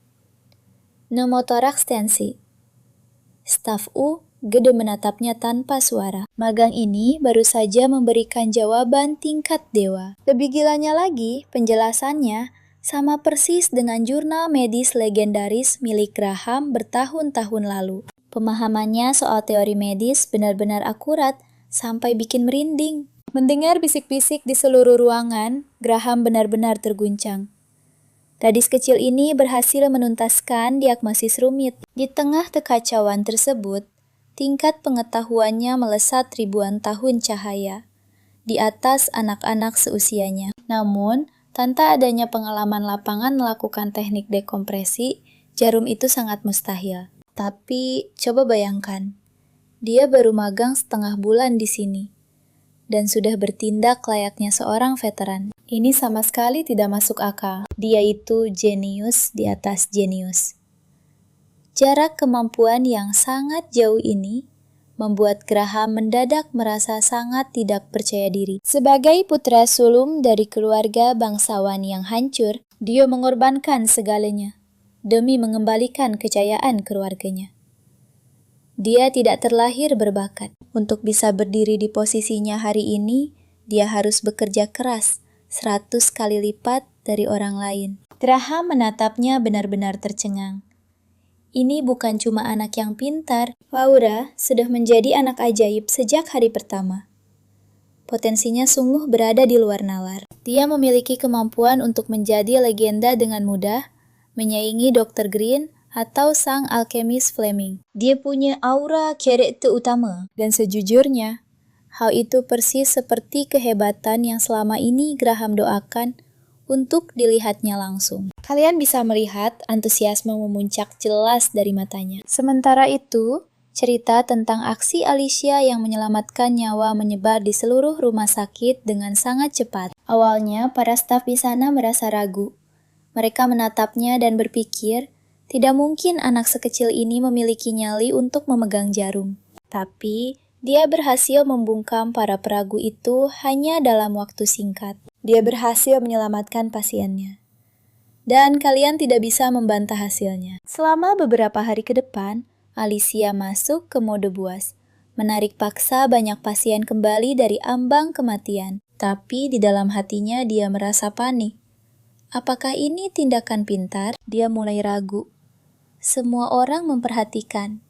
Pneumotoraks tensi. Staf U gede menatapnya tanpa suara. Magang ini baru saja memberikan jawaban tingkat dewa. Lebih gilanya lagi, penjelasannya sama persis dengan jurnal medis legendaris milik Graham bertahun-tahun lalu. Pemahamannya soal teori medis benar-benar akurat sampai bikin merinding. Mendengar bisik-bisik di seluruh ruangan, Graham benar-benar terguncang. Gadis kecil ini berhasil menuntaskan diagnosis rumit. Di tengah kekacauan tersebut, tingkat pengetahuannya melesat ribuan tahun cahaya, di atas anak-anak seusianya. Namun, tanpa adanya pengalaman lapangan melakukan teknik dekompresi, jarum itu sangat mustahil. Tapi, coba bayangkan, dia baru magang setengah bulan di sini, dan sudah bertindak layaknya seorang veteran. Ini sama sekali tidak masuk akal. Dia itu jenius di atas jenius. Jarak kemampuan yang sangat jauh ini membuat Graham mendadak merasa sangat tidak percaya diri. Sebagai putra sulung dari keluarga bangsawan yang hancur, dia mengorbankan segalanya demi mengembalikan kejayaan keluarganya. Dia tidak terlahir berbakat. Untuk bisa berdiri di posisinya hari ini, dia harus bekerja keras 100 kali lipat dari orang lain. Graham menatapnya benar-benar tercengang. Ini bukan cuma anak yang pintar, Laura sudah menjadi anak ajaib sejak hari pertama. Potensinya sungguh berada di luar nalar. Dia memiliki kemampuan untuk menjadi legenda dengan mudah, menyaingi Dr. Green atau sang alkemis Fleming. Dia punya aura karakter utama. Dan sejujurnya, hal itu persis seperti kehebatan yang selama ini Graham doakan untuk dilihatnya langsung. Kalian bisa melihat antusiasme memuncak jelas dari matanya. Sementara itu, cerita tentang aksi Alicia yang menyelamatkan nyawa menyebar di seluruh rumah sakit dengan sangat cepat. Awalnya, para staf di sana merasa ragu. Mereka menatapnya dan berpikir, tidak mungkin anak sekecil ini memiliki nyali untuk memegang jarum. Tapi, dia berhasil membungkam para peragu itu hanya dalam waktu singkat. Dia berhasil menyelamatkan pasiennya. Dan kalian tidak bisa membantah hasilnya. Selama beberapa hari ke depan, Alicia masuk ke mode buas, menarik paksa banyak pasien kembali dari ambang kematian. Tapi di dalam hatinya dia merasa panik. Apakah ini tindakan pintar? Dia mulai ragu. Semua orang memperhatikan.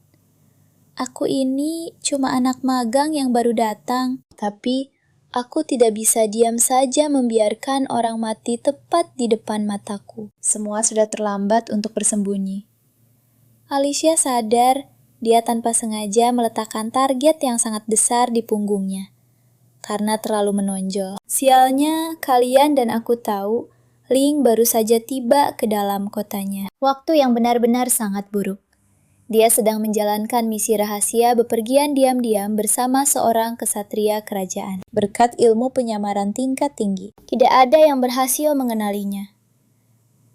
Aku ini cuma anak magang yang baru datang, tapi aku tidak bisa diam saja membiarkan orang mati tepat di depan mataku. Semua sudah terlambat untuk bersembunyi. Alicia sadar dia tanpa sengaja meletakkan target yang sangat besar di punggungnya. Karena terlalu menonjol. Sialnya, kalian dan aku tahu, Ling baru saja tiba ke dalam kotanya. Waktu yang benar-benar sangat buruk. Dia sedang menjalankan misi rahasia bepergian diam-diam bersama seorang kesatria kerajaan. Berkat ilmu penyamaran tingkat tinggi, tidak ada yang berhasil mengenalinya.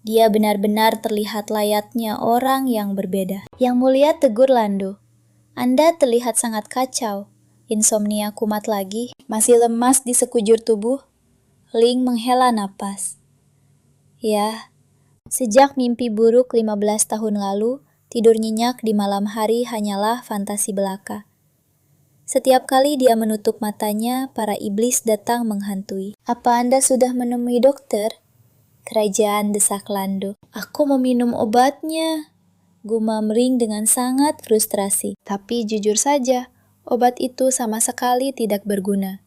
Dia benar-benar terlihat layaknya orang yang berbeda. Yang mulia tegur Lando. Anda terlihat sangat kacau. Insomnia kumat lagi. Masih lemas di sekujur tubuh. Ling menghela napas. Ya, sejak mimpi buruk 15 tahun lalu, tidur nyenyak di malam hari hanyalah fantasi belaka. Setiap kali dia menutup matanya, para iblis datang menghantui. Apa Anda sudah menemui dokter? Kerajaan desak Lando. Aku meminum obatnya, gumam Ring dengan sangat frustrasi. Tapi jujur saja, obat itu sama sekali tidak berguna.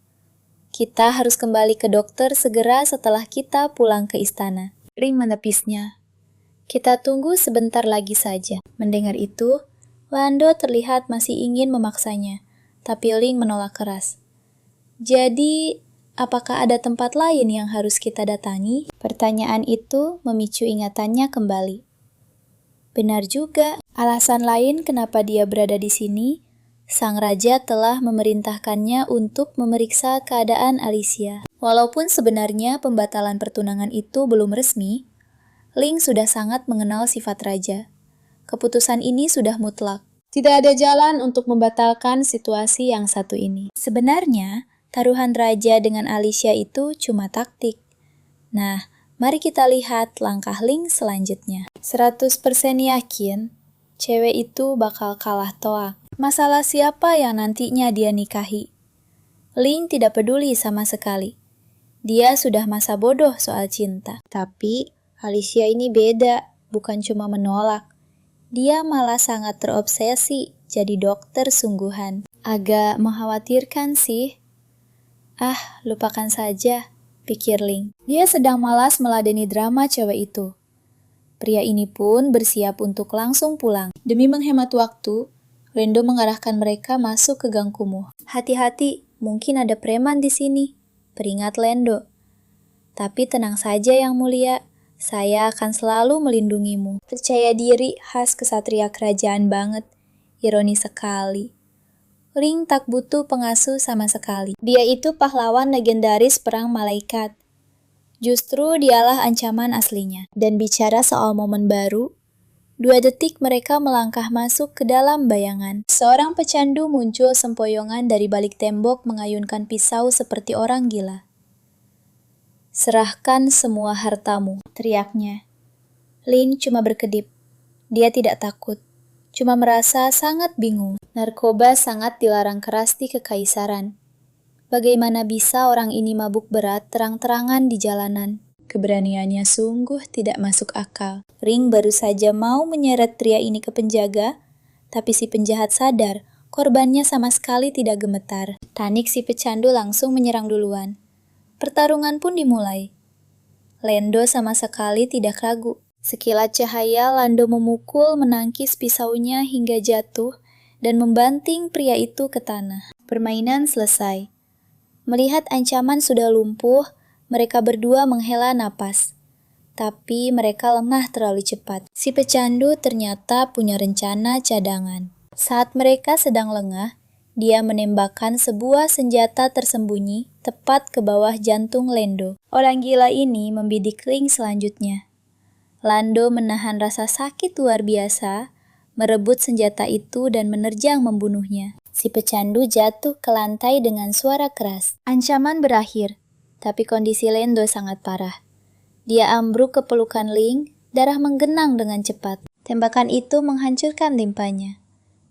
Kita harus kembali ke dokter segera setelah kita pulang ke istana. Ring menepisnya. Kita tunggu sebentar lagi saja. Mendengar itu, Lando terlihat masih ingin memaksanya, tapi Ling menolak keras. Jadi, apakah ada tempat lain yang harus kita datangi? Pertanyaan itu memicu ingatannya kembali. Benar juga, alasan lain kenapa dia berada di sini, sang raja telah memerintahkannya untuk memeriksa keadaan Alicia. Walaupun sebenarnya pembatalan pertunangan itu belum resmi, Ling sudah sangat mengenal sifat raja. Keputusan ini sudah mutlak. Tidak ada jalan untuk membatalkan situasi yang satu ini. Sebenarnya, taruhan raja dengan Alicia itu cuma taktik. Nah, mari kita lihat langkah Ling selanjutnya. 100% yakin, cewek itu bakal kalah toak. Masalah siapa yang nantinya dia nikahi? Ling tidak peduli sama sekali. Dia sudah masa bodoh soal cinta. Tapi, Alicia ini beda, bukan cuma menolak. Dia malah sangat terobsesi jadi dokter sungguhan. Agak mengkhawatirkan sih. Ah, lupakan saja, pikir Ling. Dia sedang malas meladeni drama cewek itu. Pria ini pun bersiap untuk langsung pulang. Demi menghemat waktu, Lando mengarahkan mereka masuk ke gang kumuh. Hati-hati, mungkin ada preman di sini, peringat Lando. Tapi tenang saja yang mulia. Saya akan selalu melindungimu. Percaya diri khas kesatria kerajaan banget. Ironi sekali. Ling tak butuh pengasuh sama sekali. Dia itu pahlawan legendaris perang malaikat. Justru dialah ancaman aslinya. Dan bicara soal momen baru, 2 detik mereka melangkah masuk ke dalam bayangan. Seorang pecandu muncul sempoyongan dari balik tembok mengayunkan pisau seperti orang gila. Serahkan semua hartamu, teriaknya. Ling cuma berkedip. Dia tidak takut, cuma merasa sangat bingung. Narkoba sangat dilarang keras di kekaisaran. Bagaimana bisa orang ini mabuk berat terang-terangan di jalanan? Keberaniannya sungguh tidak masuk akal. Ring baru saja mau menyeret pria ini ke penjaga, tapi si penjahat sadar korbannya sama sekali tidak gemetar. Panik si pecandu langsung menyerang duluan. Pertarungan pun dimulai. Lando sama sekali tidak ragu. Sekilat cahaya Lando memukul menangkis pisaunya hingga jatuh dan membanting pria itu ke tanah. Permainan selesai. Melihat ancaman sudah lumpuh, Mereka berdua menghela napas. Tapi mereka lengah terlalu cepat. Si pecandu ternyata punya rencana cadangan. Saat mereka sedang lengah, dia menembakkan sebuah senjata tersembunyi tepat ke bawah jantung Lando. Orang gila ini membidik Ling selanjutnya. Lando menahan rasa sakit luar biasa, merebut senjata itu dan menerjang membunuhnya. Si pecandu jatuh ke lantai dengan suara keras. Ancaman berakhir, tapi kondisi Lando sangat parah. Dia ambruk ke pelukan Ling, darah menggenang dengan cepat. Tembakan itu menghancurkan limpanya.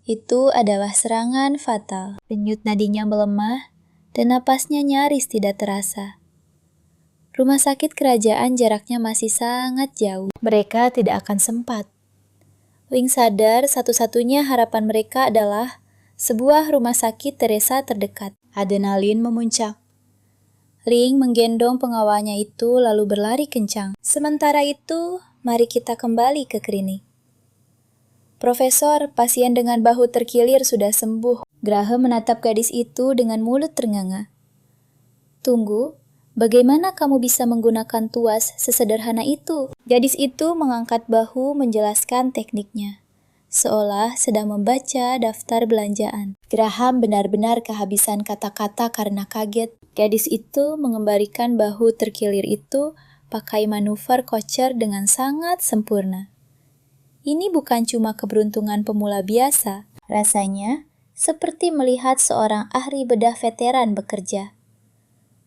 Itu adalah serangan fatal. Denyut nadinya melemah, dan napasnya nyaris tidak terasa. Rumah sakit kerajaan jaraknya masih sangat jauh. Mereka tidak akan sempat. Ling sadar satu-satunya harapan mereka adalah sebuah rumah sakit Teresa terdekat. Adrenalin memuncak. Ling menggendong pengawalnya itu lalu berlari kencang. Sementara itu, mari kita kembali ke klinik. Profesor, pasien dengan bahu terkilir sudah sembuh. Graham menatap gadis itu dengan mulut ternganga. Tunggu, bagaimana kamu bisa menggunakan tuas sesederhana itu? Gadis itu mengangkat bahu menjelaskan tekniknya, seolah sedang membaca daftar belanjaan. Graham benar-benar kehabisan kata-kata karena kaget. Gadis itu mengembalikan bahu terkilir itu pakai manuver kocer dengan sangat sempurna. Ini bukan cuma keberuntungan pemula biasa, rasanya seperti melihat seorang ahli bedah veteran bekerja.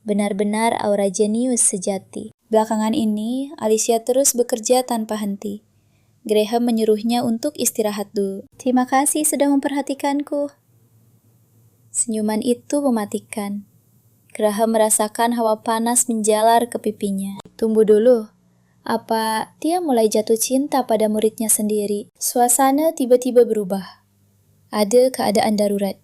Benar-benar aura jenius sejati. Belakangan ini, Alicia terus bekerja tanpa henti. Graham menyuruhnya untuk istirahat dulu. Terima kasih sudah memperhatikanku. Senyuman itu mematikan. Graham merasakan hawa panas menjalar ke pipinya. Tunggu dulu. Apa dia mulai jatuh cinta pada muridnya sendiri? Suasana tiba-tiba berubah. Ada keadaan darurat.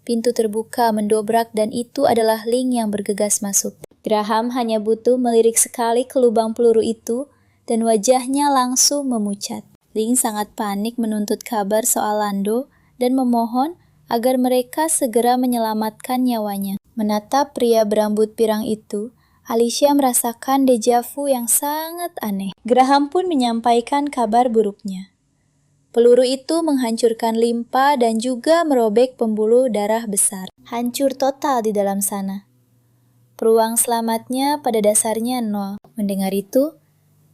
Pintu terbuka mendobrak dan itu adalah Ling yang bergegas masuk. Graham hanya butuh melirik sekali ke lubang peluru itu dan wajahnya langsung memucat. Ling sangat panik menuntut kabar soal Lando dan memohon agar mereka segera menyelamatkan nyawanya. Menatap pria berambut pirang itu, Alicia merasakan deja vu yang sangat aneh. Graham pun menyampaikan kabar buruknya. Peluru itu menghancurkan limpa dan juga merobek pembuluh darah besar. Hancur total di dalam sana. Peluang selamatnya pada dasarnya nol. Mendengar itu,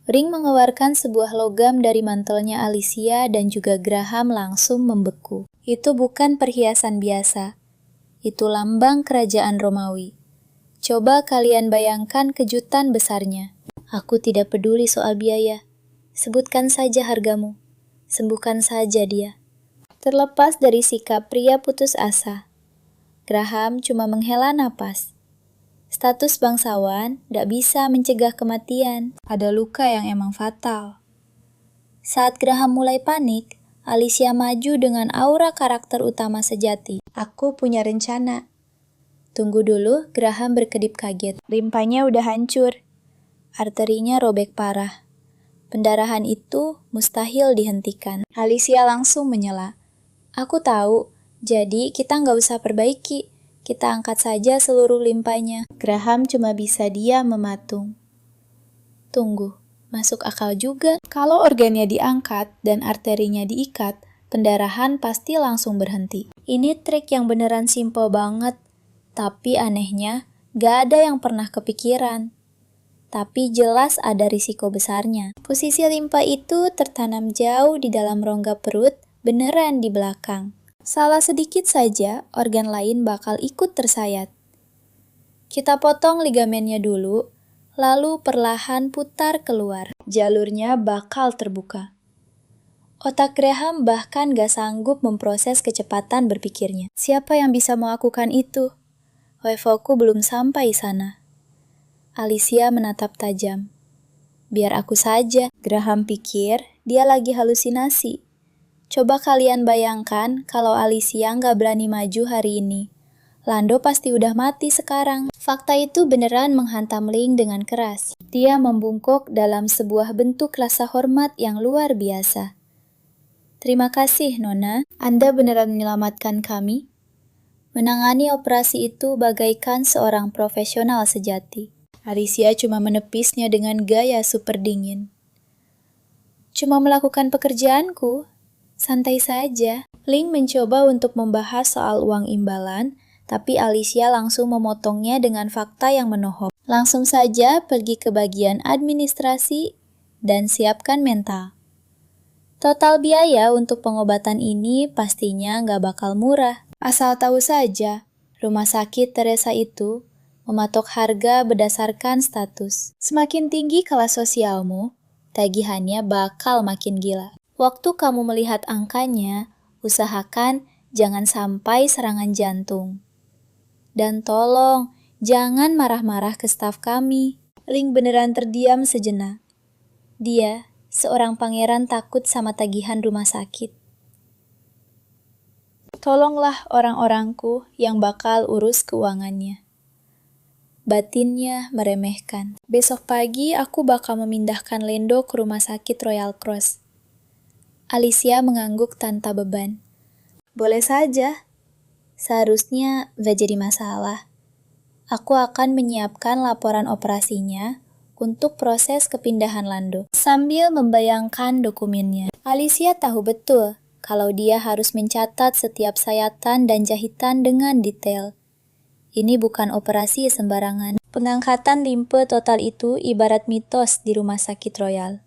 Ring mengeluarkan sebuah logam dari mantelnya Alicia dan juga Graham langsung membeku. Itu bukan perhiasan biasa. Itu lambang kerajaan Romawi. Coba kalian bayangkan kejutan besarnya. Aku tidak peduli soal biaya. Sebutkan saja hargamu. Sembuhkan saja dia. Terlepas dari sikap pria putus asa, Graham cuma menghela napas. Status bangsawan tidak bisa mencegah kematian. Ada luka yang emang fatal. Saat Graham mulai panik, Alicia maju dengan aura karakter utama sejati. Aku punya rencana. Tunggu dulu, Graham berkedip kaget. Limpanya udah hancur. Arterinya robek parah. Pendarahan itu mustahil dihentikan. Alicia langsung menyela. Aku tahu, jadi kita nggak usah perbaiki. Kita angkat saja seluruh limpanya. Graham cuma bisa diam mematung. Tunggu, masuk akal juga. Kalau organnya diangkat dan arterinya diikat, pendarahan pasti langsung berhenti. Ini trik yang beneran simpel banget. Tapi anehnya, gak ada yang pernah kepikiran. Tapi jelas ada risiko besarnya. Posisi limpa itu tertanam jauh di dalam rongga perut, beneran di belakang. Salah sedikit saja, organ lain bakal ikut tersayat. Kita potong ligamennya dulu, lalu perlahan putar keluar. Jalurnya bakal terbuka. Otak Graham bahkan gak sanggup memproses kecepatan berpikirnya. Siapa yang bisa melakukan itu? Levelku belum sampai sana. Alicia menatap tajam. Biar aku saja, Graham pikir dia lagi halusinasi. Coba kalian bayangkan kalau Alicia nggak berani maju hari ini. Lando pasti udah mati sekarang. Fakta itu beneran menghantam Ling dengan keras. Dia membungkuk dalam sebuah bentuk rasa hormat yang luar biasa. Terima kasih, Nona. Anda beneran menyelamatkan kami. Menangani operasi itu bagaikan seorang profesional sejati. Alicia cuma menepisnya dengan gaya super dingin. Cuma melakukan pekerjaanku, santai saja. Ling mencoba untuk membahas soal uang imbalan, tapi Alicia langsung memotongnya dengan fakta yang menohok. Langsung saja pergi ke bagian administrasi dan siapkan mental. Total biaya untuk pengobatan ini pastinya nggak bakal murah. Asal tahu saja, rumah sakit Teresa itu mematok harga berdasarkan status. Semakin tinggi kelas sosialmu, tagihannya bakal makin gila. Waktu kamu melihat angkanya, usahakan jangan sampai serangan jantung. Dan tolong, jangan marah-marah ke staf kami. Ling beneran terdiam sejenak. Dia, seorang pangeran takut sama tagihan rumah sakit. Tolonglah orang-orangku yang bakal urus keuangannya. Batinnya meremehkan. Besok pagi aku bakal memindahkan Lendo ke rumah sakit Royal Cross. Alicia mengangguk tanpa beban. Boleh saja. Seharusnya gak jadi masalah. Aku akan menyiapkan laporan operasinya untuk proses kepindahan Lando, sambil membayangkan dokumennya. Alicia tahu betul kalau dia harus mencatat setiap sayatan dan jahitan dengan detail. Ini bukan operasi sembarangan. Pengangkatan limpe total itu ibarat mitos di rumah sakit Royal.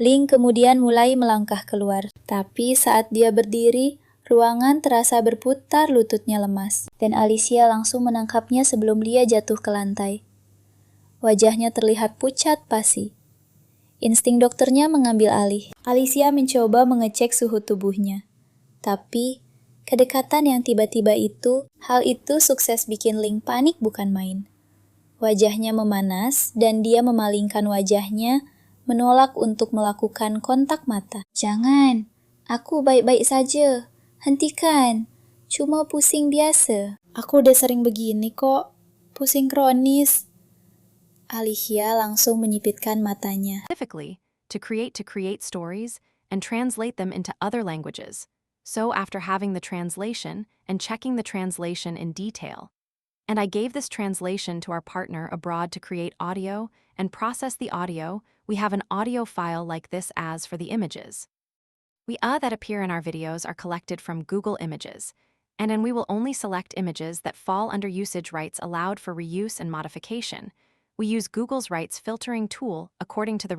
Ling kemudian mulai melangkah keluar, tapi saat dia berdiri, ruangan terasa berputar, lututnya lemas, dan Alicia langsung menangkapnya sebelum dia jatuh ke lantai. Wajahnya terlihat pucat pasi. Insting dokternya mengambil alih. Alicia mencoba mengecek suhu tubuhnya. Tapi, kedekatan yang tiba-tiba itu, hal itu sukses bikin Ling panik bukan main. Wajahnya memanas dan dia memalingkan wajahnya, menolak untuk melakukan kontak mata. Jangan, aku baik-baik saja. Hentikan, cuma pusing biasa. Aku udah sering begini kok, pusing kronis. Alicia langsung menyipitkan matanya. Specifically, to create stories and translate them into other languages. So after having the translation and checking the translation in detail, and I gave this translation to our partner abroad to create audio and process the audio, we have an audio file like this as for the images. That appear in our videos are collected from Google Images, and then we will only select images that fall under usage rights allowed for reuse and modification. We use Google's rights filtering tool according to the